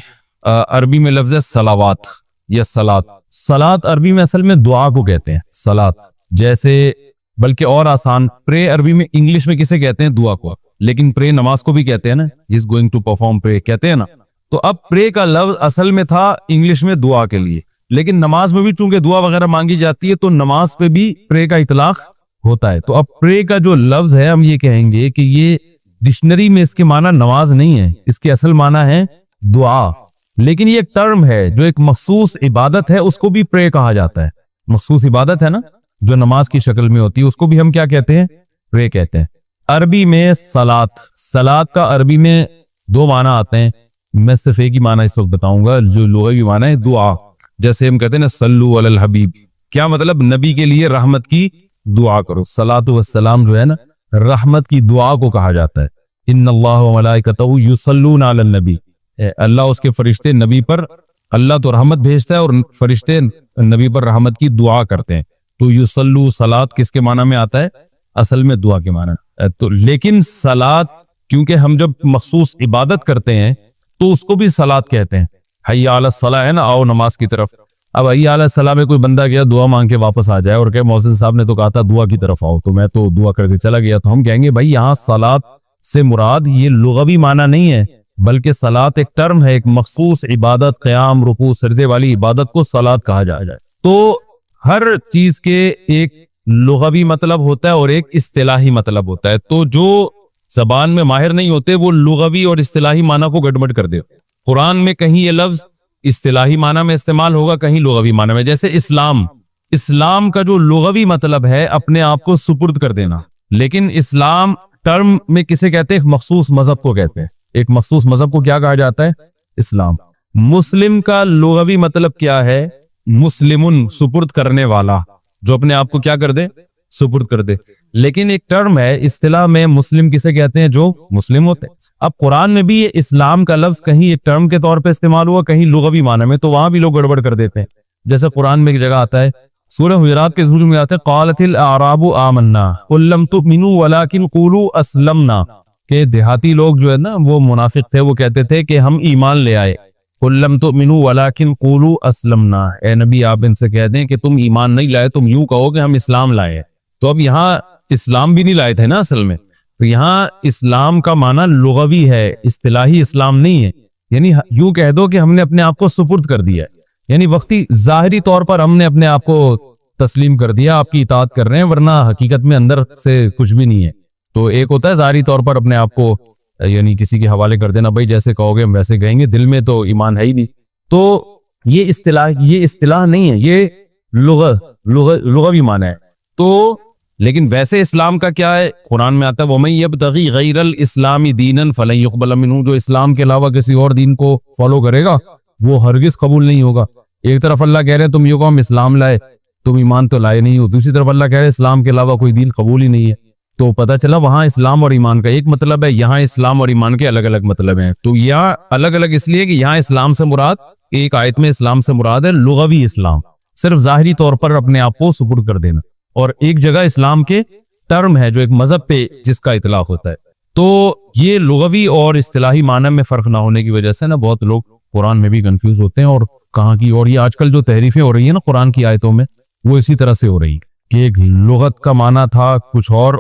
عربی میں لفظ ہے صلوات یا صلات۔ صلات عربی میں اصل میں دعا کو کہتے ہیں صلات، جیسے بلکہ اور آسان پرے عربی میں انگلش میں کسے کہتے ہیں؟ دعا کو، لیکن پرے نماز کو بھی کہتے ہیں نا، از گوئنگ ٹو پرفارم پرے کہتے ہیں نا۔ تو اب پرے کا لفظ اصل میں تھا انگلش میں دعا کے لیے، لیکن نماز میں بھی چونکہ دعا وغیرہ مانگی جاتی ہے تو نماز پہ بھی پرے کا اطلاق ہوتا ہے۔ تو اب پرے کا جو لفظ ہے ہم یہ کہیں گے کہ یہ ڈکشنری میں اس کے معنی نماز نہیں ہے، اس کے اصل معنی ہے دعا، لیکن یہ ایک ٹرم ہے جو ایک مخصوص عبادت ہے، اس کو بھی پرے کہا جاتا ہے۔ مخصوص عبادت ہے نا جو نماز کی شکل میں ہوتی ہے، اس کو بھی ہم کیا کہتے ہیں؟ پرے کہتے ہیں۔ عربی میں صلات، صلات کا عربی میں دو معنی آتے ہیں، میں صرف ایک ہی معنی اس وقت بتاؤں گا جو لغوی معنی ہے دعا۔ جیسے ہم کہتے ہیں نا صلو علی الحبیب، کیا مطلب؟ نبی کے لیے رحمت کی دعا کرو۔ صلاۃ والسلام جو ہے نا رحمت کی دعا کو کہا جاتا ہے۔ ان اللہ و ملائکتہ یصلون علی النبی، اللہ اس کے فرشتے نبی پر، اللہ تو رحمت بھیجتا ہے اور فرشتے نبی پر رحمت کی دعا کرتے ہیں۔ تو یصلو صلات کس کے معنی میں آتا ہے؟ اصل میں دعا کے معنی۔ تو لیکن صلات کیونکہ ہم جب مخصوص عبادت کرتے ہیں تو اس کو بھی صلات کہتے ہیں۔ حی علی الصلاۃ ہے نا، آؤ نماز کی طرف۔ اب حی علی الصلاۃ میں کوئی بندہ گیا دعا مانگ کے واپس آ جائے اور کہ مؤذن صاحب نے تو کہا تھا دعا کی طرف آؤ، تو میں تو دعا کر کے چلا گیا، تو ہم کہیں گے بھائی یہاں صلات سے مراد یہ لغوی معنی نہیں ہے، بلکہ صلات ایک ٹرم ہے، ایک مخصوص عبادت، قیام رکوع سجدے والی عبادت کو صلات کہا جائے۔ تو ہر چیز کے ایک لغوی مطلب ہوتا ہے اور ایک اصطلاحی مطلب ہوتا ہے، تو جو زبان میں ماہر نہیں ہوتے وہ لغوی اور اصطلاحی معنی کو گڑبڑ کر دے۔ قرآن میں کہیں یہ لفظ اصطلاحی معنی میں استعمال ہوگا، کہیں لغوی معنی میں۔ جیسے اسلام، اسلام کا جو لغوی مطلب ہے اپنے آپ کو سپرد کر دینا، لیکن اسلام ٹرم میں کسے کہتے ہیں؟ ایک مخصوص مذہب کو کہتے ہیں۔ ایک مخصوص مذہب کو کیا کہا جاتا ہے؟ اسلام۔ مسلم کا لغوی مطلب کیا ہے؟ مسلمن، سپرد کرنے والا، جو اپنے آپ کو کیا کر دے؟ سپرد کر دے۔ لیکن ایک ٹرم ہے اصطلاح میں، مسلم کسے کہتے ہیں؟ جو مسلم ہوتے ہیں۔ اب قرآن میں بھی یہ اسلام کا لفظ کہیں ایک ٹرم کے طور پہ استعمال ہوا، کہیں لغوی معنی میں، تو وہاں بھی لوگ گڑبڑ کر دیتے ہیں۔ جیسے قرآن میں ایک جگہ آتا ہے، سورہ حجرات کے سورہ میں آتا ہے قالت الاعراب آمنا قل لم تؤمنوا ولکن قولوا اسلمنا، کہ دیہاتی لوگ جو ہے نا وہ منافق تھے، وہ کہتے تھے کہ ہم ایمان لے آئے۔ قل لم تؤمنوا ولکن قولوا اسلمنا، اے نبی آپ ان سے کہہ دیں کہ تم ایمان نہیں لائے، تم یوں کہو کہ ہم اسلام لائے۔ تو اب یہاں اسلام بھی نہیں لائے تھے نا اصل میں، تو یہاں اسلام کا معنی لغوی ہے، اصطلاحی اسلام نہیں ہے۔ یعنی یوں کہہ دو کہ ہم نے اپنے آپ کو سپرد کر دیا ہے، یعنی وقتی ظاہری طور پر ہم نے اپنے آپ کو تسلیم کر دیا، آپ کی اطاعت کر رہے ہیں، ورنہ حقیقت میں اندر سے کچھ بھی نہیں ہے۔ تو ایک ہوتا ہے ظاہری طور پر اپنے آپ کو یعنی کسی کے حوالے کر دینا، بھائی جیسے کہو گے ہم ویسے کہیں گے، دل میں تو ایمان ہے ہی نہیں۔ تو یہ اصطلاح نہیں ہے، یہ لغوی معنی ہے۔ تو لیکن ویسے اسلام کا کیا ہے؟ قرآن میں آتا ہے وَمَن يَبْتَغِي غَيْرَ الْإِسْلَامِ دِينًا فَلَن يُقْبَلَ مِنْهُ، جو اسلام کے علاوہ کسی اور دین کو فالو کرے گا وہ ہرگز قبول نہیں ہوگا۔ ایک طرف اللہ کہہ رہے ہیں تم یہ کہو ہم اسلام لائے، تم ایمان تو لائے نہیں ہو، دوسری طرف اللہ کہہ رہے ہیں اسلام کے علاوہ کوئی دین قبول ہی نہیں ہے۔ تو پتہ چلا وہاں اسلام اور ایمان کا ایک مطلب ہے، یہاں اسلام اور ایمان کے الگ الگ مطلب ہیں۔ تو یہاں الگ الگ اس لیے کہ یہاں اسلام سے مراد ایک آیت میں اسلام سے مراد ہے لغوی اسلام, صرف ظاہری طور پر اپنے آپ کو سپرد کر دینا, اور ایک جگہ اسلام کے ٹرم ہے جو ایک مذہب پہ جس کا اطلاق ہوتا ہے. تو یہ لغوی اور اصطلاحی معنی میں فرق نہ ہونے کی وجہ سے نا بہت لوگ قرآن میں بھی کنفیوز ہوتے ہیں, اور کہاں کی, اور یہ آج کل جو تحریفیں ہو رہی ہیں نا قرآن کی آیتوں میں وہ اسی طرح سے ہو رہی کہ ایک لغت کا معنی تھا کچھ اور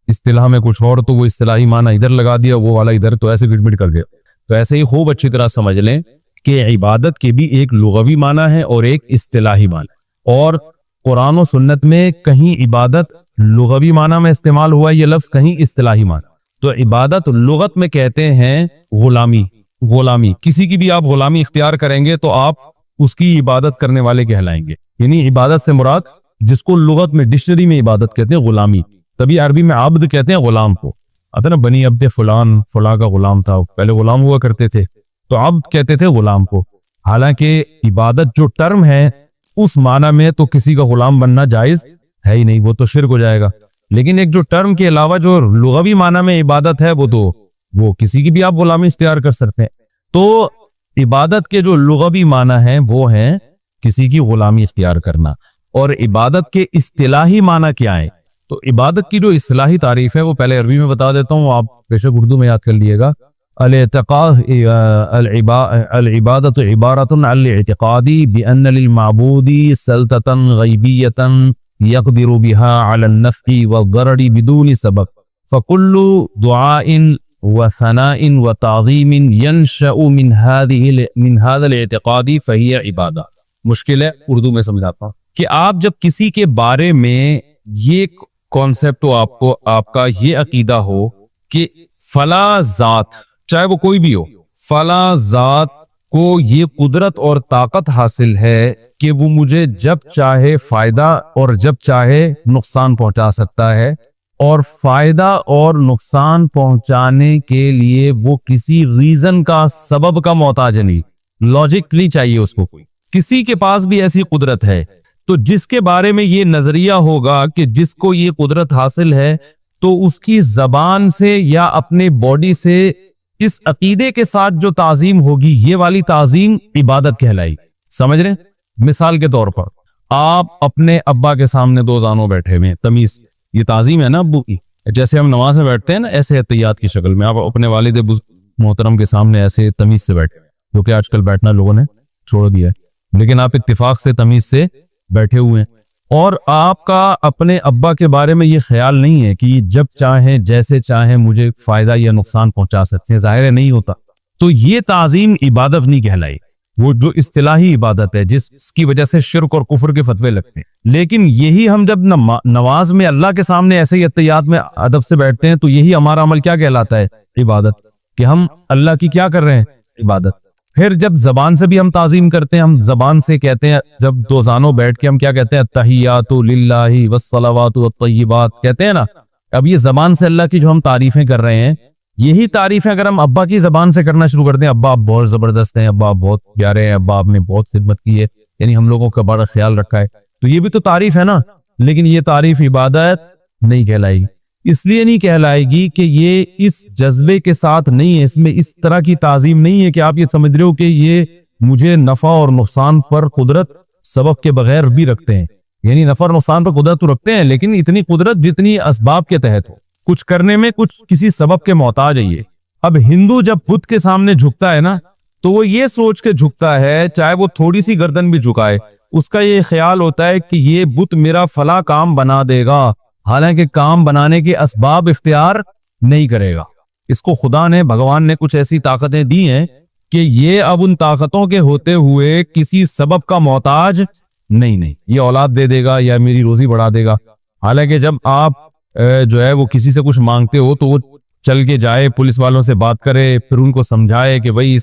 اصطلاح میں کچھ اور, تو وہ اصطلاحی معنی ادھر لگا دیا, وہ والا ادھر, تو ایسے گڑبڑ کر دیا. تو ایسے ہی خوب اچھی طرح سمجھ لیں کہ عبادت کے بھی ایک لغوی معنی ہے اور ایک اصطلاحی معنی, اور قرآن و سنت میں کہیں عبادت لغوی معنی میں استعمال ہوا ہے یہ لفظ, کہیں اصطلاحی معنی. تو عبادت لغت میں کہتے ہیں غلامی, کسی کی بھی آپ غلامی اختیار کریں گے تو آپ اس کی عبادت کرنے والے کہلائیں گے. یعنی عبادت سے مراد جس کو لغت میں ڈکشنری میں عبادت کہتے ہیں غلامی, تبھی عربی میں عبد کہتے ہیں غلام کو. آتا نا بنی عبد فلاں کا غلام تھا, پہلے غلام ہوا کرتے تھے تو عبد کہتے تھے غلام کو. حالانکہ عبادت جو ٹرم ہے اس معنی میں تو کسی کا غلام بننا جائز ہے ہی نہیں, وہ تو شرک ہو جائے گا. لیکن ایک جو ٹرم کے علاوہ جو لغوی معنی میں عبادت ہے وہ کسی کی بھی آپ غلامی اختیار کر سکتے ہیں. تو عبادت کے جو لغوی معنی ہیں وہ ہیں کسی کی غلامی اختیار کرنا. اور عبادت کے اصطلاحی معنی کیا ہے؟ تو عبادت کی جو اصطلاحی تعریف ہے وہ پہلے عربی میں بتا دیتا ہوں, آپ بے شک اردو میں یاد کر لیے گا. العبادت عبارت عن الاعتقاد بأن للمعبود سلطة غیبیة يقدر بها على النفع والضرر بدون سبب فكل دعاء وثناء وتعظيم ينشأ من هذا الاعتقاد فهي عبادة. مشکل ہے اردو میں سمجھاتا ہوں کہ آپ جب کسی کے بارے میں یہ کانسیپٹ ہو, آپ کا یہ عقیدہ ہو کہ فلاں ذات, چاہے وہ کوئی بھی ہو, فلاں ذات کو یہ قدرت اور طاقت حاصل ہے کہ وہ مجھے جب چاہے فائدہ اور جب چاہے نقصان پہنچا سکتا ہے, اور فائدہ اور نقصان پہنچانے کے لیے وہ کسی ریزن کا, سبب کا محتاج نہیں, لاجکلی چاہیے اس کو. کوئی کسی کے پاس بھی ایسی قدرت ہے تو جس کے بارے میں یہ نظریہ ہوگا کہ جس کو یہ قدرت حاصل ہے تو اس کی زبان سے یا اپنے باڈی سے اس عقیدے کے ساتھ جو تعظیم ہوگی یہ والی تعظیم عبادت کہلائی. سمجھ رہے ہیں؟ مثال کے طور پر آپ اپنے ابا کے سامنے دو زانوں بیٹھے ہوئے, تمیز, یہ تعظیم ہے نا ابو کی. جیسے ہم نماز میں بیٹھتے ہیں نا ایسے احتیاط کی شکل میں, آپ اپنے والد محترم کے سامنے ایسے تمیز سے بیٹھے, جو کہ آج کل بیٹھنا لوگوں نے چھوڑ دیا ہے, لیکن آپ اتفاق سے تمیز سے بیٹھے ہوئے ہیں. اور آپ کا اپنے ابا کے بارے میں یہ خیال نہیں ہے کہ جب چاہیں جیسے چاہیں مجھے فائدہ یا نقصان پہنچا سکتے ہیں, ظاہر ہے نہیں ہوتا. تو یہ تعظیم عبادت نہیں کہلائی, وہ جو اصطلاحی عبادت ہے جس کی وجہ سے شرک اور کفر کے فتوے لگتے ہیں. لیکن یہی ہم جب نماز میں اللہ کے سامنے ایسے ہی احتیاط میں ادب سے بیٹھتے ہیں تو یہی ہمارا عمل کیا کہلاتا ہے؟ عبادت, کہ ہم اللہ کی کیا کر رہے ہیں؟ عبادت. پھر جب زبان سے بھی ہم تعظیم کرتے ہیں, ہم زبان سے کہتے ہیں, جب دو زانوں بیٹھ کے ہم کیا کہتے ہیں؟ التحیات للہ والصلوات والطیبات کہتے ہیں نا. اب یہ زبان سے اللہ کی جو ہم تعریفیں کر رہے ہیں, یہی تعریفیں اگر ہم ابا کی زبان سے کرنا شروع کر دیں, ابا آپ بہت زبردست ہیں, ابا آپ بہت پیارے ہیں, ابا آپ نے بہت خدمت کی ہے, یعنی ہم لوگوں کا بڑا خیال رکھا ہے, تو یہ بھی تو تعریف ہے نا. لیکن یہ تعریف عبادت نہیں کہلائے گی. اس لیے نہیں کہلائے گی کہ یہ اس جذبے کے ساتھ نہیں ہے, اس میں اس طرح کی تعظیم نہیں ہے کہ آپ یہ سمجھ رہے ہو کہ یہ مجھے نفع اور نقصان پر قدرت سبب کے بغیر بھی رکھتے ہیں. یعنی نفع اور نقصان پر قدرت تو رکھتے ہیں لیکن اتنی قدرت جتنی اسباب کے تحت ہو, کچھ کرنے میں کچھ کسی سبب کے محتاج ہے یہ. اب ہندو جب بت کے سامنے جھکتا ہے نا تو وہ یہ سوچ کے جھکتا ہے, چاہے وہ تھوڑی سی گردن بھی جھکائے, اس کا یہ خیال ہوتا ہے کہ یہ بت میرا فلاں کام بنا دے گا, حالانکہ کام بنانے کے اسباب اختیار نہیں کرے گا. اس کو خدا نے, بھگوان نے کچھ ایسی طاقتیں دی ہیں کہ یہ اب ان طاقتوں کے ہوتے ہوئے کسی سبب کا محتاج نہیں, یہ اولاد دے دے گا یا میری روزی بڑھا دے گا. حالانکہ جب آپ جو ہے وہ کسی سے کچھ مانگتے ہو تو وہ چل کے جائے, پولیس والوں سے بات کرے, پھر ان کو سمجھائے کہ بھائی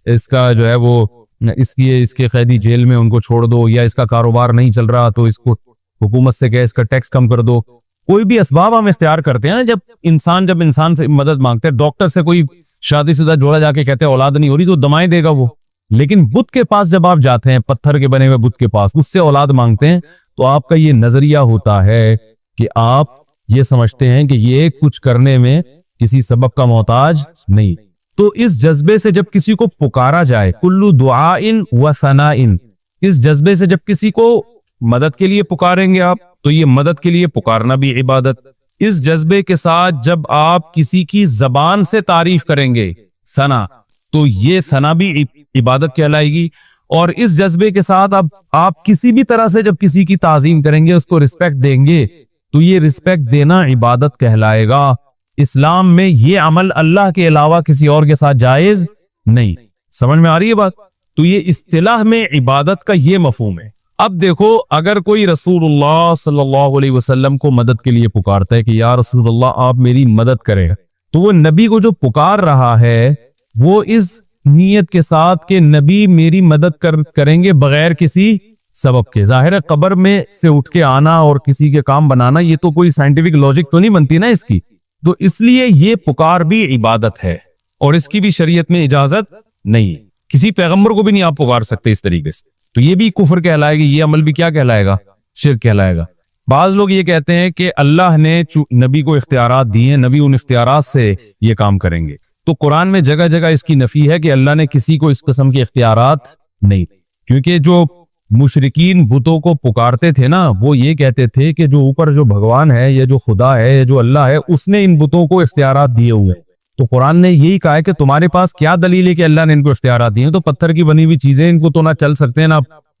اس کا جو ہے وہ اس کے قیدی جیل میں ان کو چھوڑ دو, یا اس کا کاروبار نہیں چل رہا تو اس کو حکومت سے کہے اس کا ٹیکس کم کر دو. کوئی بھی اسباب ہم اختیار کرتے ہیں نا. جب انسان سے مدد مانگتے ہیں, ڈاکٹر سے کوئی شادی شدہ جوڑا جا کے کہتے ہیں اولاد نہیں ہو رہی تو دمائیں دے گا وہ. لیکن بت کے پاس جب آپ جاتے ہیں, پتھر کے بنے ہوئے بت کے پاس, اس سے اولاد مانگتے ہیں, تو آپ کا یہ نظریہ ہوتا ہے کہ آپ یہ سمجھتے ہیں کہ یہ کچھ کرنے میں کسی سبب کا محتاج نہیں. تو اس جذبے سے جب کسی کو پکارا جائے، کلو دعائن و ثنائن، اس جذبے سے جب کسی کو مدد کے لیے پکاریں گے آپ تو یہ مدد کے لیے پکارنا بھی عبادت۔ اس جذبے کے ساتھ جب آپ کسی کی زبان سے تعریف کریں گے، ثنا، تو یہ ثنا بھی عبادت کہلائے گی۔ اور اس جذبے کے ساتھ اب آپ کسی بھی طرح سے جب کسی کی تعظیم کریں گے، اس کو رسپیکٹ دیں گے، تو یہ رسپیکٹ دینا عبادت کہلائے گا۔ اسلام میں یہ عمل اللہ کے علاوہ کسی اور کے ساتھ جائز نہیں۔ سمجھ میں آ رہی ہے بات؟ تو یہ اصطلاح میں عبادت کا یہ مفہوم ہے۔ اب دیکھو، اگر کوئی رسول اللہ صلی اللہ علیہ وسلم کو مدد کے لیے پکارتا ہے کہ یا رسول اللہ آپ میری مدد کریں، تو وہ نبی کو جو پکار رہا ہے وہ اس نیت کے ساتھ کہ نبی میری مدد کریں گے بغیر کسی سبب کے۔ ظاہر ہے قبر میں سے اٹھ کے آنا اور کسی کے کام بنانا، یہ تو کوئی سائنٹیفک لاجک تو نہیں بنتی نا اس کی، تو اس لیے یہ پکار بھی عبادت ہے اور اس کی بھی شریعت میں اجازت نہیں۔ کسی پیغمبر کو بھی نہیں آپ پکار سکتے اس طریقے سے، تو یہ بھی کفر کہلائے گا، یہ عمل بھی کیا کہلائے گا؟ شرک کہلائے گا۔ بعض لوگ یہ کہتے ہیں کہ اللہ نے نبی کو اختیارات دیے ہیں، نبی ان اختیارات سے یہ کام کریں گے، تو قرآن میں جگہ جگہ اس کی نفی ہے کہ اللہ نے کسی کو اس قسم کے اختیارات نہیں، کیونکہ جو مشرکین بتوں کو پکارتے تھے نا، وہ یہ کہتے تھے کہ جو اوپر جو بھگوان ہے یا جو خدا ہے یا جو اللہ ہے، اس نے ان بتوں کو اختیارات دیے ہوئے ہیں۔ تو قرآن نے یہی کہا ہے کہ تمہارے پاس کیا دلیل ہے کہ اللہ نے ان کو اختیارات دیے ہیں؟ تو پتھر کی بنی ہوئی چیزیں، ان کو تو نہ چل سکتے ہیں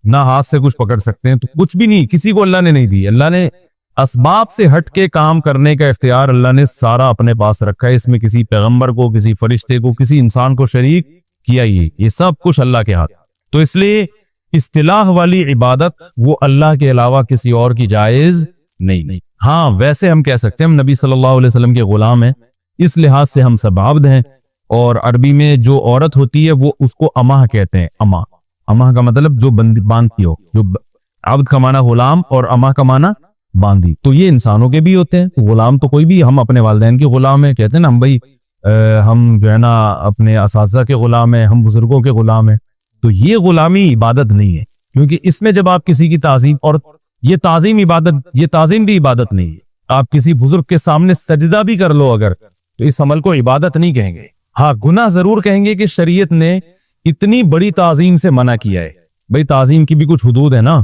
نہ ہاتھ سے کچھ پکڑ سکتے ہیں، تو کچھ بھی نہیں، کسی کو اللہ نے نہیں دی۔ اللہ نے اسباب سے ہٹ کے کام کرنے کا اختیار اللہ نے سارا اپنے پاس رکھا ہے، اس میں کسی پیغمبر کو، کسی فرشتے کو، کسی انسان کو شریک کیا ہی، یہ سب کچھ اللہ کے ہاتھ۔ تو اس لیے اصطلاح والی عبادت وہ اللہ کے علاوہ کسی اور کی جائز نہیں۔ ہاں ویسے ہم کہہ سکتے ہیں ہم نبی صلی اللہ علیہ وسلم کے غلام ہیں، اس لحاظ سے ہم سب عبد ہیں، اور عربی میں جو عورت ہوتی ہے وہ اس کو اماں کہتے ہیں۔ اماں کا مطلب جو باندھی ہو، جو عبد کا معنی غلام اور اماں کا معنی باندھی، تو یہ انسانوں کے بھی ہوتے ہیں غلام، تو کوئی بھی، ہم اپنے والدین کے غلام ہیں، کہتے ہیں نا ہم بھائی ہم جو ہے نا اپنے اساتذہ کے غلام ہیں، ہم بزرگوں کے غلام ہیں، تو یہ غلامی عبادت نہیں ہے، کیونکہ اس میں جب آپ کسی کی تعظیم، اور یہ تعظیم عبادت، یہ تعظیم بھی عبادت نہیں ہے۔ آپ کسی بزرگ کے سامنے سجدہ بھی کر لو اگر، تو اس عمل کو عبادت نہیں کہیں گے۔ ہاں گناہ ضرور کہیں گے کہ شریعت نے اتنی بڑی تعظیم سے منع کیا ہے۔ بھائی تعظیم کی بھی کچھ حدود ہے نا،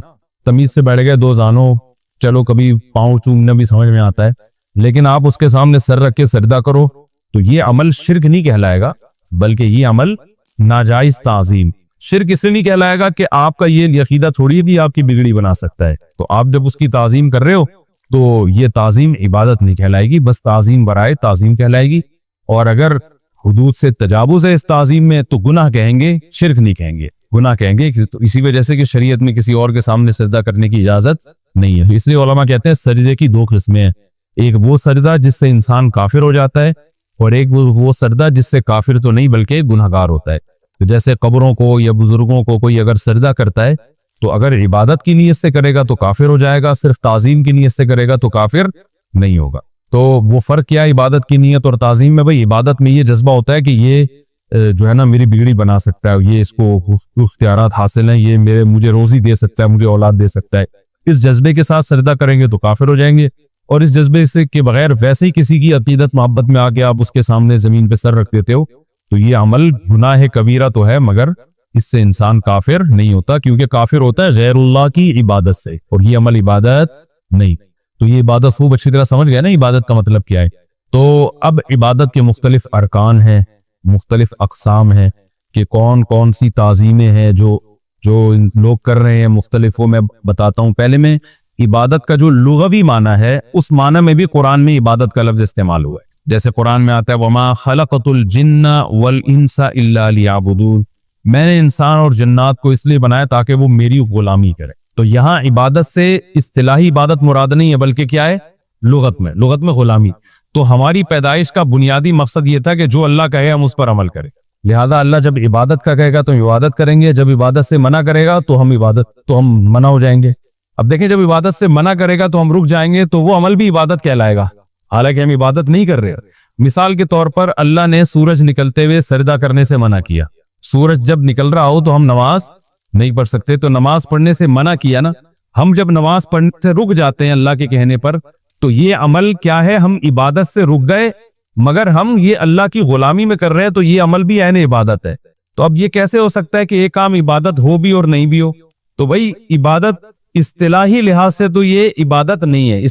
تمیز سے بیٹھ گئے دو زانوں، چلو کبھی پاؤں چومنا بھی سمجھ میں آتا ہے، لیکن آپ اس کے سامنے سر رکھ کے سجدہ کرو تو یہ عمل شرک نہیں کہلائے گا، بلکہ یہ عمل ناجائز تعظیم۔ شرک اس لیے نہیں کہلائے گا کہ آپ کا یہ عقیدہ تھوڑی بھی آپ کی بگڑی بنا سکتا ہے، تو آپ جب اس کی تعظیم کر رہے ہو تو یہ تعظیم عبادت نہیں کہلائے گی، بس تعظیم برائے تعظیم کہلائے گی۔ اور اگر حدود سے تجاوز ہے اس تعظیم میں تو گناہ کہیں گے، شرک نہیں کہیں گے، گناہ کہیں گے۔ تو اسی وجہ سے کہ شریعت میں کسی اور کے سامنے سجدہ کرنے کی اجازت نہیں ہے، اس لیے علماء کہتے ہیں سجدے کی دو قسمیں ہیں، ایک وہ سجدہ جس سے انسان کافر ہو جاتا ہے، اور ایک وہ سجدہ جس سے کافر تو نہیں بلکہ گنہگار ہوتا ہے۔ تو جیسے قبروں کو یا بزرگوں کو کوئی اگر سجدہ کرتا ہے تو اگر عبادت کی نیت سے کرے گا تو کافر ہو جائے گا، صرف تعظیم کی نیت سے کرے گا تو کافر نہیں ہوگا۔ تو وہ فرق کیا ہے عبادت کی نیت اور تعظیم میں؟ بھائی عبادت میں یہ جذبہ ہوتا ہے کہ یہ جو ہے نا میری بگڑی بنا سکتا ہے، یہ اس کو اختیارات حاصل ہیں، یہ مجھے روزی دے سکتا ہے، مجھے اولاد دے سکتا ہے، اس جذبے کے ساتھ سجدہ کریں گے تو کافر ہو جائیں گے۔ اور اس جذبے سے کے بغیر ویسے ہی کسی کی عقیدت محبت میں آ کے آپ اس کے سامنے زمین پہ سر رکھ دیتے ہو تو یہ عمل گناہ کبیرہ تو ہے، مگر اس سے انسان کافر نہیں ہوتا، کیونکہ کافر ہوتا ہے غیر اللہ کی عبادت سے، اور یہ عمل عبادت نہیں۔ تو یہ عبادت خوب اچھی طرح سمجھ گئے نا عبادت کا مطلب کیا ہے۔ تو اب عبادت کے مختلف ارکان ہیں، مختلف اقسام ہیں کہ کون کون سی تعظیمیں ہیں جو لوگ کر رہے ہیں مختلف، وہ میں بتاتا ہوں۔ پہلے میں عبادت کا جو لغوی معنی ہے اس معنی میں بھی قرآن میں عبادت کا لفظ استعمال ہوا ہے، جیسے قرآن میں آتا ہے وَمَا خَلَقَتُ الْجِنَّ وَالْإِنسَ إِلَّا لِيَعْبُدُونَ، میں نے انسان اور جنات کو اس لیے بنایا تاکہ وہ میری غلامی کرے۔ تو یہاں عبادت سے اصطلاحی عبادت مراد نہیں ہے، بلکہ کیا ہے؟ لغت میں غلامی۔ تو ہماری پیدائش کا بنیادی مقصد یہ تھا کہ جو اللہ کہے ہم اس پر عمل کریں، لہذا اللہ جب عبادت کا کہے گا تو عبادت کریں گے، جب عبادت سے منع کرے گا تو ہم منع ہو جائیں گے۔ اب دیکھیں جب عبادت سے منع کرے گا تو ہم رک جائیں گے تو وہ عمل بھی عبادت کہلائے گا، حالانکہ ہم عبادت نہیں کر رہے۔ مثال کے طور پر اللہ نے سورج نکلتے ہوئے سجدہ کرنے سے منع کیا، سورج جب نکل رہا ہو تو ہم نماز نہیں پڑھ سکتے، تو نماز پڑھنے سے منع کیا نا۔ ہم جب نماز پڑھنے سے رک جاتے ہیں اللہ کے کہنے پر تو یہ عمل کیا ہے؟ ہم عبادت سے رک گئے مگر ہم یہ اللہ کی غلامی میں کر رہے ہیں تو یہ عمل بھی عین عبادت ہے. تو اب یہ کیسے ہو سکتا ہے کہ ایک کام عبادت ہو بھی اور نہیں بھی ہو؟ تو بھائی عبادت اصطلاحی لحاظ سے تو یہ عبادت نہیں ہے.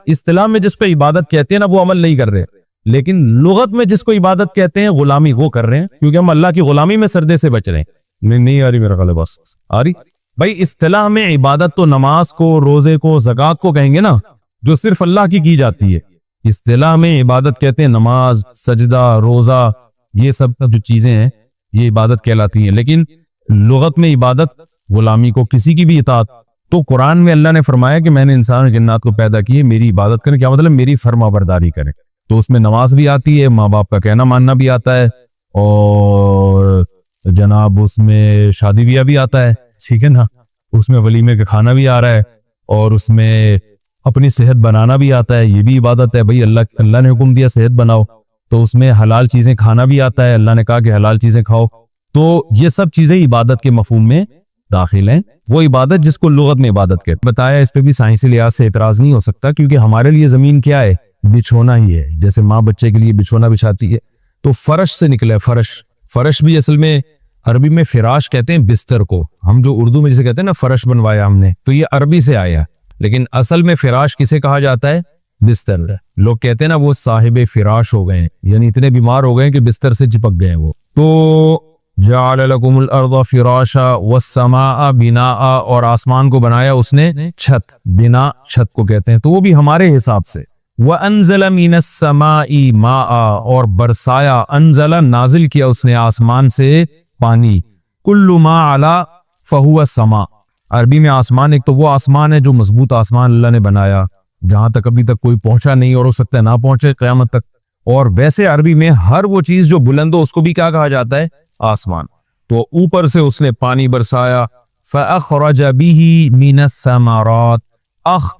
اصطلاح میں جس کو عبادت کہتے ہیں نا وہ عمل نہیں کر رہے, لیکن لغت میں جس کو عبادت کہتے ہیں غلامی وہ کر رہے ہیں, کیونکہ ہم اللہ کی غلامی میں سردے سے بچ رہے ہیں. نہیں آ رہی میرا خیال ہے, بس آ رہی. بھائی اصطلاح میں عبادت تو نماز کو, روزے کو, زکوٰۃ کو کہیں گے نا, جو صرف اللہ کی جاتی ہے. اصطلاح میں عبادت کہتے ہیں نماز, سجدہ, روزہ, یہ سب جو چیزیں ہیں یہ عبادت کہلاتی ہیں. لیکن لغت میں عبادت غلامی کو, کسی کی بھی اطاعت. تو قرآن میں اللہ نے فرمایا کہ میں نے انسان اور جنات کو پیدا کیے میری عبادت کریں. کیا مطلب؟ میری فرما برداری کریں. تو اس میں نماز بھی آتی ہے, ماں باپ کا کہنا ماننا بھی آتا ہے, اور جناب اس میں شادی بیاہ بھی آتا ہے, ٹھیک ہے نا, اس میں ولیمے کا کھانا بھی آ رہا ہے, اور اس میں اپنی صحت بنانا بھی آتا ہے, یہ بھی عبادت ہے. بھائی اللہ نے حکم دیا صحت بناؤ, تو اس میں حلال چیزیں کھانا بھی آتا ہے, اللہ نے کہا کہ حلال چیزیں کھاؤ. تو یہ سب چیزیں عبادت کے مفہوم میں داخل ہیں. وہ عبادت جس کو لغت میں عبادت کہتے ہیں. بتایا اس پہ بھی سائنسی لحاظ سے اعتراض نہیں ہو سکتا, کیونکہ ہمارے لیے زمین کیا ہے؟ بچھونا ہی ہے. جیسے ماں بچے کے لیے بچھونا بچھاتی ہے, تو فرش سے نکلا ہے. فرش بھی اصل میں عربی میں فراش کہتے ہیں بستر کو. ہم جو اردو میں جسے کہتے ہیں نا فرش بنوایا ہم نے, تو یہ عربی سے آیا, لیکن اصل میں فراش کسے کہا جاتا ہے؟ بستر. لوگ کہتے ہیں نا وہ صاحب فراش ہو گئے ہیں, یعنی اتنے بیمار ہو گئے ہیں کہ بستر سے چپک گئے ہیں وہ. تو جعل لکم الارض فراشا والسماء بناء, اور آسمان کو بنایا اس نے چھت. بنا چھت کو کہتے ہیں, تو وہ بھی ہمارے حساب سے. وَأَنزَلَ مِنَ السَّمَاءِ مَاءً, اور برسایا, انزل نازل کیا اس نے آسمان سے پانی. کل ما علا فہو السماء. عربی میں آسمان ایک تو وہ آسمان ہے جو مضبوط آسمان اللہ نے بنایا, جہاں تک ابھی تک کوئی پہنچا نہیں اور ہو سکتا ہے نہ پہنچے قیامت تک. اور ویسے عربی میں ہر وہ چیز جو بلند ہو اس کو بھی کیا کہا جاتا ہے؟ آسمان. تو اوپر سے اس نے پانی برسایا. فَأَخْرَجَ بِهِ مِنَ الثَّمَرَاتِ.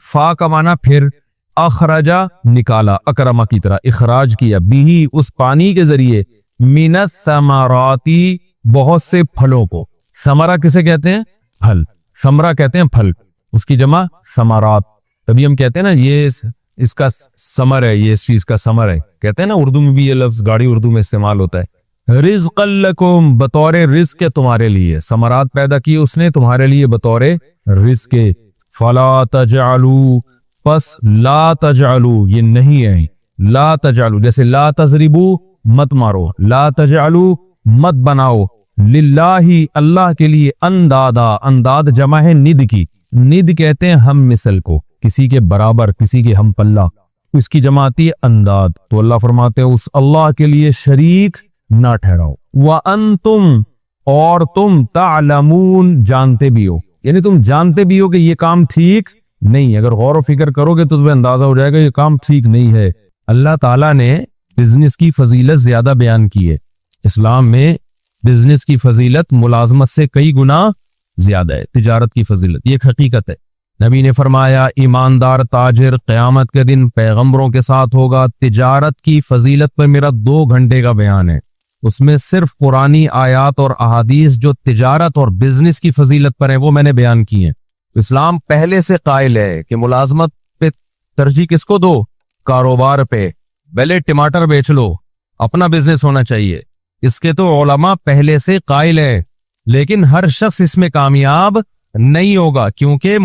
فا کا معنی پھر, اخرجا نکالا, اکرما کی طرح اخراج کیا, بھی اس پانی کے ذریعے, من الثمرات بہت سے پھلوں کو. ثمرہ کسے کہتے ہیں؟ پھل. ثمرہ کہتے ہیں پھل, اس کی جمع ثمرات. تبھی ہم کہتے ہیں نا یہ اس کا ثمر ہے, یہ اس چیز کا ثمر ہے, کہتے ہیں نا اردو میں بھی یہ لفظ گاڑی اردو میں استعمال ہوتا ہے. رزقا لکم, بطور رزق کے تمہارے لیے. ثمرات پیدا کی اس نے تمہارے لیے بطور رزق کے. فلا تجعلوا, پس لا تجعلوا یہ نہیں ہے, لا تجعلوا جیسے لا تضربوا مت مارو, لا تجعلوا مت بناؤ, للہ اللہ کے لیے, اندادا, انداد جمع ہے ند کی. ند کہتے ہیں ہم مثل کو, کسی کے برابر, کسی کے ہم پلہ, اس کی جمع آتی ہے انداد. تو اللہ فرماتے ہیں اس اللہ کے لیے شریک نہ ٹھہراؤ. وَأَنْتُمْ, اور تم, تعلمون جانتے بھی ہو, یعنی تم جانتے بھی ہو کہ یہ کام ٹھیک نہیں. اگر غور و فکر کرو گے تو تمہیں اندازہ ہو جائے گا یہ کام ٹھیک نہیں ہے. اللہ تعالیٰ نے بزنس کی فضیلت زیادہ بیان کی ہے. اسلام میں بزنس کی فضیلت ملازمت سے کئی گنا زیادہ ہے, تجارت کی فضیلت, یہ ایک حقیقت ہے. نبی نے فرمایا ایماندار تاجر قیامت کے دن پیغمبروں کے ساتھ ہوگا. تجارت کی فضیلت پر میرا 2 گھنٹے کا بیان ہے, اس میں صرف قرآنی آیات اور احادیث جو تجارت اور بزنس کی فضیلت پر ہیں وہ میں نے بیان کی ہیں. اسلام پہلے سے قائل ہے کہ ملازمت پہ ترجیح کس کو دو؟ کاروبار پہ. پہلے ٹماٹر بیچ لو, اپنا بزنس ہونا چاہیے. اس کے تو علماء پہلے سے قائل ہے, لیکن ہر شخص اس میں کامیاب نہیں ہوگا, کیونکہ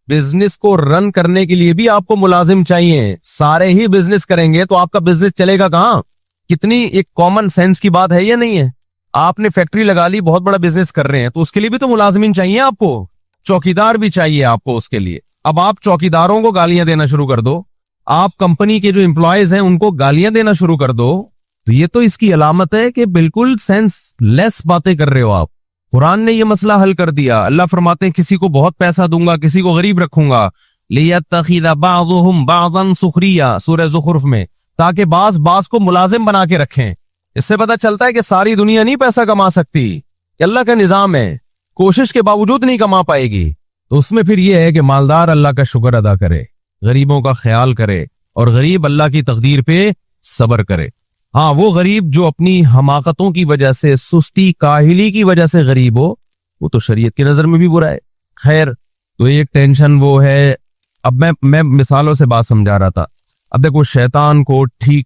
بزنس کو رن کرنے کے لیے بھی آپ کو ملازم چاہیے. سارے ہی بزنس کریں گے تو آپ کا بزنس چلے گا کہاں؟ کتنی ایک کامن سینس کی بات ہے یا نہیں ہے؟ آپ نے فیکٹری لگا لی, بہت بڑا بزنس کر رہے ہیں, تو اس کے لیے بھی تو ملازمین چاہیے آپ کو, چوکیدار بھی چاہیے آپ کو اس کے لیے. اب آپ چوکیداروں کو گالیاں دینا شروع کر دو, آپ کمپنی کے جو امپلائیز ہیں ان کو گالیاں دینا شروع کر دو, تو یہ تو اس کی علامت ہے کہ بالکل سینس لیس باتیں کر رہے ہو آپ. قرآن نے یہ مسئلہ حل کر دیا. اللہ فرماتے ہیں کسی کو بہت پیسہ دوں گا, کسی کو غریب رکھوں گا. لِيَتَّخِذَ بَعْضُهُمْ بَعْضًا سُخْرِيًّا سورہ زخرف میں, تاکہ بعض کو ملازم بنا کے رکھیں. اس سے پتہ چلتا ہے کہ ساری دنیا نہیں پیسہ کما سکتی, کہ اللہ کا نظام ہے, کوشش کے باوجود نہیں کما پائے گی. تو اس میں پھر یہ ہے کہ مالدار اللہ کا شکر ادا کرے, غریبوں کا خیال کرے, اور غریب اللہ کی تقدیر پہ صبر کرے. ہاں وہ غریب جو اپنی حماقتوں کی وجہ سے, سستی کاہلی کی وجہ سے غریب ہو, وہ تو شریعت کی نظر میں بھی برا ہے. خیر, تو ایک ٹینشن وہ ہے. اب میں مثالوں سے بات سمجھا رہا تھا. اب دیکھو شیطان کو ٹھیک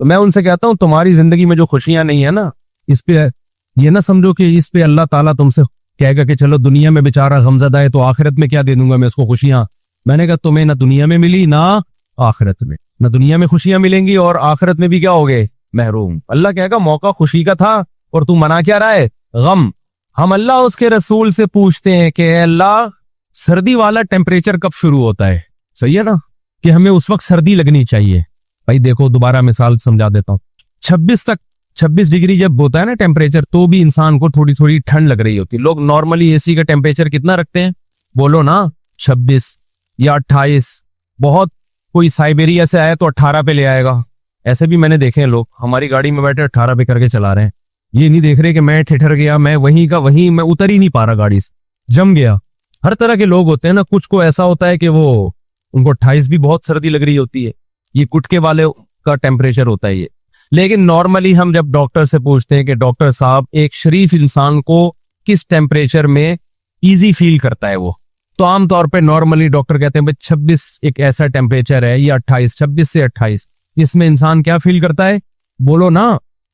تو میں ان سے کہتا ہوں تمہاری زندگی میں جو خوشیاں نہیں ہے نا، اس پہ یہ نہ سمجھو کہ اس پہ اللہ تعالیٰ تم سے کہے گا کہ چلو دنیا میں بیچارہ غمزدہ ہے تو آخرت میں کیا دے دوں گا میں اس کو خوشیاں. میں نے کہا تمہیں نہ دنیا میں ملی نہ آخرت میں، نہ دنیا میں خوشیاں ملیں گی اور آخرت میں بھی کیا ہوگے؟ محروم. اللہ کہے گا موقع خوشی کا تھا اور تو منا کیا رہا ہے؟ غم. ہم اللہ اس کے رسول سے پوچھتے ہیں کہ اے اللہ سردی والا ٹیمپریچر کب شروع ہوتا ہے؟ صحیح ہے نا کہ ہمیں اس وقت سردی لگنی چاہیے. بھائی دیکھو دوبارہ مثال سمجھا دیتا ہوں. 26 ڈگری جب ہوتا ہے نا ٹیمپریچر تو بھی انسان کو تھوڑی تھوڑی ٹھنڈ لگ رہی ہوتی ہے. لوگ نارملی اے سی کا ٹیمپریچر کتنا رکھتے ہیں؟ بولو نا 26 یا 28. بہت کوئی سائبیریا سے آیا تو 18 پہ لے آئے گا. ایسے بھی میں نے دیکھے ہیں لوگ ہماری گاڑی میں بیٹھے 18 پہ کر کے چلا رہے ہیں. یہ نہیں دیکھ رہے کہ میں ٹھٹر گیا، میں وہیں کا وہیں، میں اتر ہی نہیں پا رہا گاڑی سے، جم گیا. ہر طرح کے لوگ ہوتے ہیں نا. کچھ کو ایسا ہوتا ہے کہ وہ ان کو 28 بھی بہت سردی لگ رہی ہوتی ہے. یہ گٹکے والے کا ٹیمپریچر ہوتا ہے یہ. لیکن نارملی ہم جب ڈاکٹر سے پوچھتے ہیں کہ ڈاکٹر صاحب ایک شریف انسان کو کس ٹیمپریچر میں ایزی فیل کرتا ہے وہ، تو عام طور پہ نارملی ڈاکٹر کہتے ہیں 26 ایک ایسا ٹیمپریچر ہے یا 28، 26 سے 28 اس میں انسان کیا فیل کرتا ہے؟ بولو نا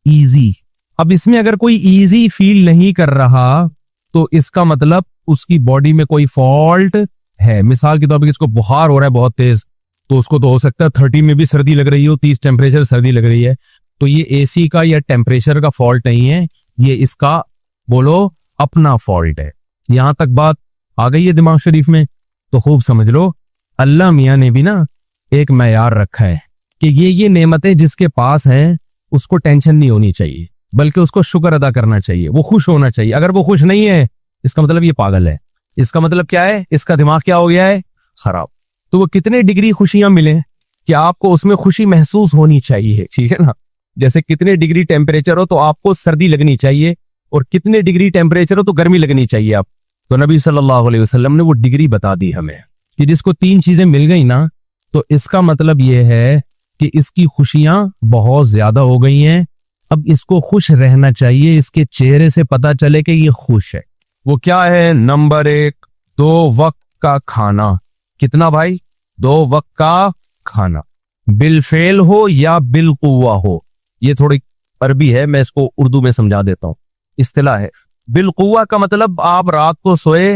ایزی. اب اس میں اگر کوئی ایزی فیل نہیں کر رہا تو اس کا مطلب اس کی باڈی میں کوئی فالٹ ہے. مثال کے طور پہ اس کو بخار ہو رہا ہے بہت تیز تو اس کو تو ہو سکتا ہے 30 میں بھی سردی لگ رہی ہو، 30 ٹیمپریچر سردی لگ رہی ہے. تو یہ اے سی کا یا ٹیمپریچر کا فالٹ نہیں ہے، یہ اس کا بولو اپنا فالٹ ہے. یہاں تک بات آ گئی ہے دماغ شریف میں تو خوب سمجھ لو. اللہ میاں نے بھی نا ایک معیار رکھا ہے کہ یہ نعمتیں جس کے پاس ہیں اس کو ٹینشن نہیں ہونی چاہیے بلکہ اس کو شکر ادا کرنا چاہیے، وہ خوش ہونا چاہیے. اگر وہ خوش نہیں ہے اس کا مطلب یہ پاگل ہے. اس کا مطلب کیا ہے؟ اس کا دماغ کیا ہو گیا ہے؟ خراب. تو وہ کتنے ڈگری خوشیاں ملیں کہ آپ کو اس میں خوشی محسوس ہونی چاہیے، ٹھیک ہے نا. جیسے کتنے ڈگری ٹیمپریچر ہو تو آپ کو سردی لگنی چاہیے اور کتنے ڈگری ٹیمپریچر ہو تو گرمی لگنی چاہیے آپ. تو نبی صلی اللہ علیہ وسلم نے وہ ڈگری بتا دی ہمیں کہ جس کو 3 چیزیں مل گئی نا تو اس کا مطلب یہ ہے کہ اس کی خوشیاں بہت زیادہ ہو گئی ہیں. اب اس کو خوش رہنا چاہیے، اس کے چہرے سے پتا چلے کہ یہ خوش ہے. وہ کیا ہے؟ نمبر 1 2 وقت کا کھانا. کتنا بھائی؟ 2 وقت کا کھانا، بالفعل ہو یا بالقوہ ہو. یہ تھوڑی عربی ہے، میں اس کو اردو میں سمجھا دیتا ہوں. اصطلاح ہے بالقوہ کا مطلب آپ رات کو سوئے،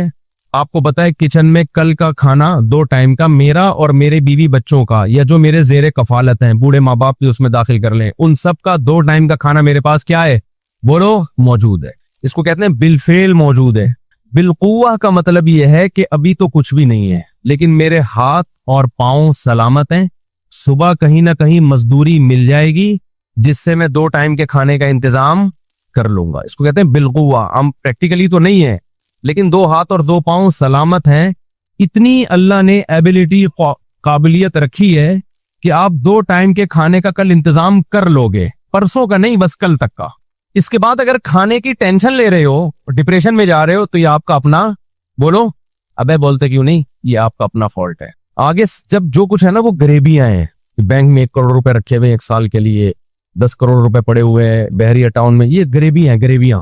آپ کو پتا ہے کچن میں کل کا کھانا 2 ٹائم کا میرا اور میرے بیوی بچوں کا یا جو میرے زیر کفالت ہیں بوڑھے ماں باپ بھی اس میں داخل کر لیں، ان سب کا 2 ٹائم کا کھانا میرے پاس کیا ہے؟ بولو موجود ہے. اس کو کہتے ہیں بالفعل موجود ہے. بالقوہ کا مطلب یہ ہے کہ ابھی تو کچھ بھی نہیں ہے لیکن میرے ہاتھ اور پاؤں سلامت ہیں، صبح کہیں نہ کہیں مزدوری مل جائے گی جس سے میں 2 ٹائم کے کھانے کا انتظام کر لوں گا. اس کو کہتے ہیں بالقوہ. ہم پریکٹیکلی تو نہیں ہے لیکن 2 ہاتھ اور 2 پاؤں سلامت ہیں. اتنی اللہ نے ایبیلٹی قابلیت رکھی ہے کہ آپ 2 ٹائم کے کھانے کا کل انتظام کر لو گے، پرسوں کا نہیں بس کل تک کا. اس کے بعد اگر کھانے کی ٹینشن لے رہے ہو، ڈپریشن میں جا رہے ہو تو یہ آپ کا اپنا بولو ابے بولتے کیوں نہیں، یہ آپ کا اپنا فالٹ ہے. آگے جب جو کچھ ہے نا وہ غریبیاں ہیں، بینک میں 1 کروڑ روپے رکھے ہوئے 1 سال کے لیے، 10 کروڑ روپے پڑے ہوئے ہیں بحریہ ٹاؤن میں، یہ غریبی ہیں. غریبیاں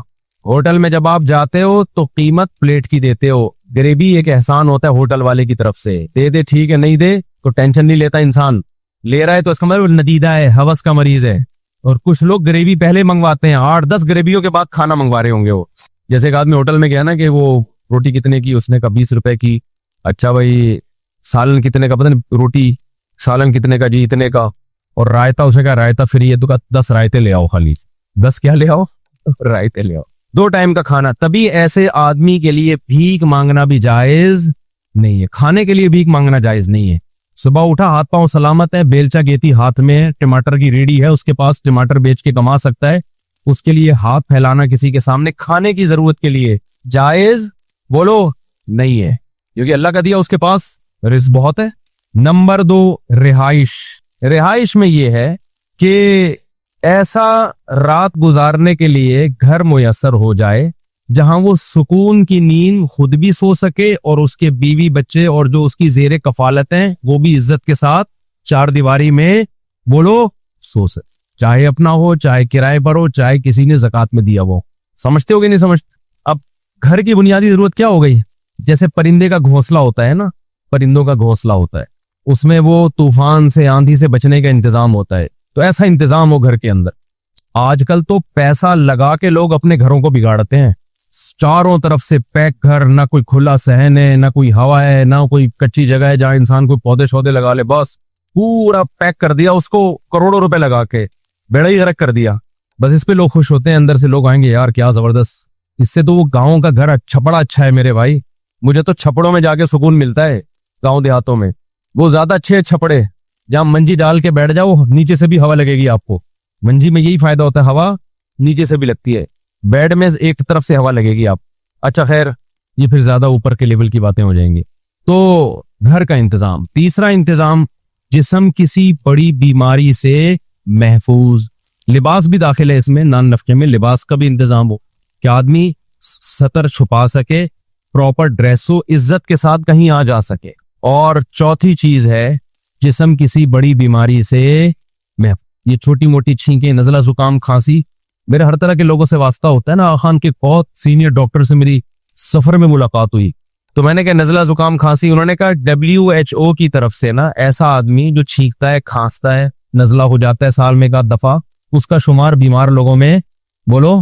ہوٹل میں جب آپ جاتے ہو تو قیمت پلیٹ کی دیتے ہو. غریبی ایک احسان ہوتا ہے ہوٹل والے کی طرف سے، دے دے ٹھیک ہے، نہیں دے تو ٹینشن نہیں لیتا انسان. لے رہا ہے تو اس کا مطلب ندیدہ ہے، ہوس کا مریض ہے. اور کچھ لوگ غریبی پہلے منگواتے ہیں، 8-10 غریبیوں کے بعد کھانا منگوا رہے ہوں گے. وہ جیسے ایک آدمی ہوٹل میں گیا نا کہ وہ روٹی کتنے کی، اس نے کہا 20 روپے کی. اچھا بھائی سالن کتنے کا؟ پتہ نہیں روٹی سالن کتنے کا؟ جی اتنے کا. اور رائتا، اس نے کہا رائتا فری ہے، تو کہا 10 رائتے لے آؤ، خالی 10 کیا لے آؤ؟ رائتے لے آؤ. 2 ٹائم کا کھانا. تبھی ایسے آدمی کے لیے بھیک مانگنا بھی جائز نہیں ہے، کھانے کے لیے بھیک مانگنا جائز نہیں ہے. صبح اٹھا ہاتھ پاؤں سلامت ہے، بیلچا گیتی ہاتھ میں، ٹماٹر کی ریڑھی ہے اس کے پاس، ٹماٹر بیچ کے کما سکتا ہے. اس کے لیے ہاتھ پھیلانا کسی کے سامنے کھانے کی ضرورت کے لیے جائز بولو نہیں ہے، کیونکہ اللہ کا دیا اس کے پاس رزق بہت ہے. نمبر 2 رہائش. رہائش میں یہ ہے کہ ایسا رات گزارنے کے لیے گھر میسر ہو جائے جہاں وہ سکون کی نیند خود بھی سو سکے اور اس کے بیوی بچے اور جو اس کی زیر کفالت ہیں وہ بھی عزت کے ساتھ 4 دیواری میں بولو سو سکے، چاہے اپنا ہو، چاہے کرائے پر ہو، چاہے کسی نے زکات میں دیا وہ. سمجھتے ہو کہ نہیں سمجھتے؟ اب گھر کی بنیادی ضرورت کیا ہو گئی؟ جیسے پرندے کا گھونسلہ ہوتا ہے نا، پرندوں کا گھونسلہ ہوتا ہے، اس میں وہ طوفان سے آندھی سے بچنے کا انتظام ہوتا ہے. تو ایسا انتظام ہو گھر کے اندر. آج کل تو پیسہ لگا کے لوگ اپنے گھروں کو بگاڑتے ہیں. چاروں طرف سے پیک گھر, نہ کوئی کھلا صحن ہے, نہ کوئی ہوا ہے, نہ کوئی کچی جگہ ہے جہاں انسان کوئی پودے شودے لگا لے, بس پورا پیک کر دیا اس کو کروڑوں روپے لگا کے, بیڑا ہی غرق کر دیا. بس اس پہ لوگ خوش ہوتے ہیں, اندر سے لوگ آئیں گے یار کیا زبردست, اس سے تو وہ گاؤں کا گھر چھپڑا اچھا ہے میرے بھائی. مجھے تو چھپڑوں میں جا کے سکون ملتا ہے گاؤں دیہاتوں میں, وہ زیادہ اچھے ہیں چھپڑے جہاں منجی ڈال کے بیٹھ جاؤ, نیچے سے بھی ہوا لگے گی آپ کو. منجی میں یہی فائدہ ہوتا ہے, ہوا نیچے سے بھی لگتی ہے, بیڈ میں ایک طرف سے ہوا لگے گی آپ. اچھا خیر, یہ پھر زیادہ اوپر کے لیول کی باتیں ہو جائیں گی. تو گھر کا انتظام. تیسرا انتظام, جسم کسی بڑی بیماری سے محفوظ. لباس بھی داخل ہے اس میں, نان نفقے میں لباس کا بھی انتظام ہو کہ آدمی ستر چھپا سکے, پراپر ڈریس ہو, عزت کے ساتھ کہیں آ جا سکے. اور چوتھی چیز ہے جسم کسی بڑی بیماری سے محفوظ. یہ چھوٹی موٹی چھینکیں, نزلہ زکام, کھانسی, میرے ہر طرح کے لوگوں سے واسطہ ہوتا ہے نا. خان کے بہت سینئر ڈاکٹر سے میری سفر میں ملاقات ہوئی, تو میں نے کہا نزلہ زکام کھانسی, انہوں نے کہا WHO کی طرف سے نا ایسا آدمی جو چھینکتا ہے, کھانستا ہے, نزلہ ہو جاتا ہے سال میں 1 دفعہ, اس کا شمار بیمار لوگوں میں بولو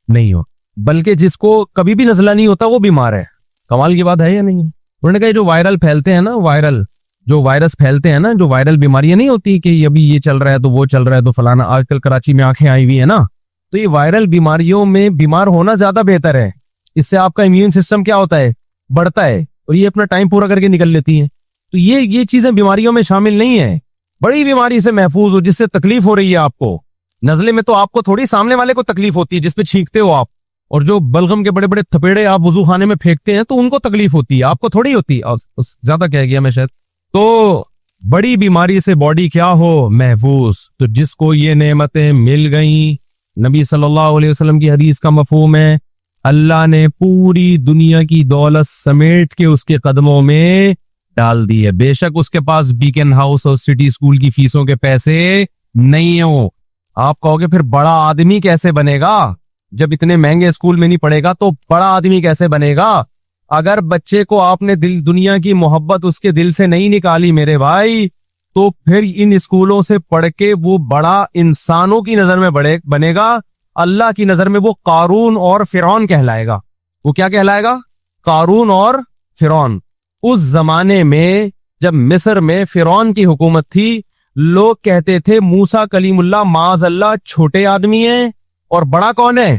نہیں ہو, بلکہ جس کو کبھی بھی نزلہ نہیں ہوتا وہ بیمار ہے. کمال کی بات ہے یا نہیں؟ انہوں نے کہا جو وائرل پھیلتے ہیں نا, جو وائرس پھیلتے ہیں نا, جو وائرل بیماریاں نہیں ہوتی کہ ابھی یہ چل رہا ہے تو وہ چل رہا ہے تو فلانا, آج کل کراچی میں آنکھیں آئی ہوئی ہے نا, تو یہ وائرل بیماریوں میں بیمار ہونا زیادہ بہتر ہے. اس سے آپ کا امیون سسٹم کیا ہوتا ہے, بڑھتا ہے, اور یہ اپنا ٹائم پورا کر کے نکل لیتی ہیں. تو یہ چیزیں بیماریوں میں شامل نہیں ہیں. بڑی بیماری سے محفوظ ہو جس سے تکلیف ہو رہی ہے آپ کو. نزلے میں تو آپ کو تھوڑی, سامنے والے کو تکلیف ہوتی ہے جس پہ چھینکتے ہو آپ, اور جو بلغم کے بڑے بڑے تھپیڑے آپ وضو خانے میں پھینکتے ہیں تو ان کو تکلیف ہوتی ہے, آپ کو تھوڑی ہوتی ہے. زیادہ کہہ گیا میں شاید. تو بڑی بیماری سے باڈی کیا ہو, محفوظ. تو جس کو یہ نعمتیں مل گئیں, نبی صلی اللہ علیہ وسلم کی حدیث کا مفہوم ہے, اللہ نے پوری دنیا کی دولت سمیٹ کے اس کے قدموں میں ڈال دی ہے. بے شک اس کے پاس بیکن ہاؤس اور سٹی اسکول کی فیسوں کے پیسے نہیں ہوں. آپ کہو گے پھر بڑا آدمی کیسے بنے گا, جب اتنے مہنگے اسکول میں نہیں پڑھے گا تو بڑا آدمی کیسے بنے گا؟ اگر بچے کو آپ نے دنیا کی محبت اس کے دل سے نہیں نکالی میرے بھائی, تو پھر ان اسکولوں سے پڑھ کے وہ بڑا انسانوں کی نظر میں بنے گا, اللہ کی نظر میں وہ قارون اور فرعون کہلائے گا. وہ کیا کہلائے گا؟ قارون اور فرعون. اس زمانے میں جب مصر میں فرعون کی حکومت تھی, لوگ کہتے تھے موسیٰ کلیم اللہ معاذ اللہ چھوٹے آدمی ہیں, اور بڑا کون ہے؟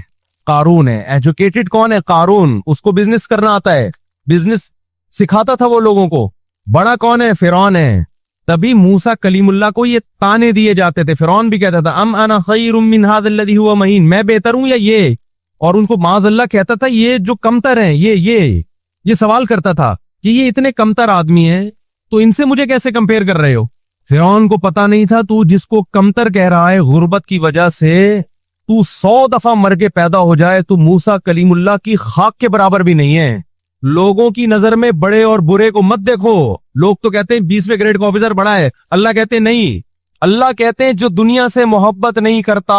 قارون ہے. ایجوکیٹڈ کون ہے؟ قارون. اس کو بزنس کرنا آتا ہے, بزنس سکھاتا تھا وہ لوگوں کو. بڑا کون ہے؟ فرعون ہے. تبھی موسیٰ کلیم اللہ کو یہ تانے دیے جاتے تھے. فرعون بھی کہتا تھا ام انا خیر من ھذا الذی ھو مہین, میں بہتر ہوں یا یہ؟ اور ان کو معاذ اللہ کہتا تھا یہ جو کمتر ہیں, یہ سوال کرتا تھا کہ یہ اتنے کمتر آدمی ہیں تو ان سے مجھے کیسے کمپیئر کر رہے ہو؟ فرعون کو پتا نہیں تھا تو جس کو کمتر کہہ رہا ہے غربت کی وجہ سے, تو 100 دفعہ مر کے پیدا ہو جائے تو موسیٰ کلیم اللہ کی خاک کے برابر بھی نہیں ہے. لوگوں کی نظر میں بڑے اور برے کو مت دیکھو. لوگ تو کہتے ہیں 20ویں گریڈ کا آفیسر بڑا ہے, اللہ کہتے ہیں نہیں. اللہ کہتے ہیں جو دنیا سے محبت نہیں کرتا,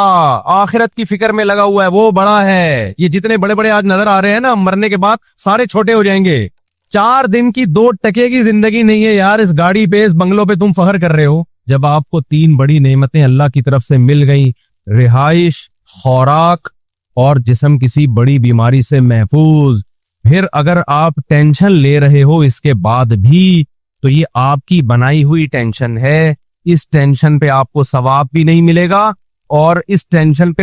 آخرت کی فکر میں لگا ہوا ہے, وہ بڑا ہے. یہ جتنے بڑے بڑے آج نظر آ رہے ہیں نا, مرنے کے بعد سارے چھوٹے ہو جائیں گے. 4 دن کی 2 ٹکے کی زندگی نہیں ہے یار. اس گاڑی پہ, اس بنگلوں پہ تم فخر کر رہے ہو. جب آپ کو 3 بڑی نعمتیں اللہ کی طرف سے مل گئی, رہائش, خوراک اور جسم کسی بڑی بیماری سے محفوظ, پھر اگر آپ ٹینشن لے رہے ہو اس کے بعد بھی, تو یہ آپ کی بنائی ہوئی ٹینشن ہے. اس ٹینشن پہ آپ کو ثواب بھی نہیں ملے گا, اور اس ٹینشن پہ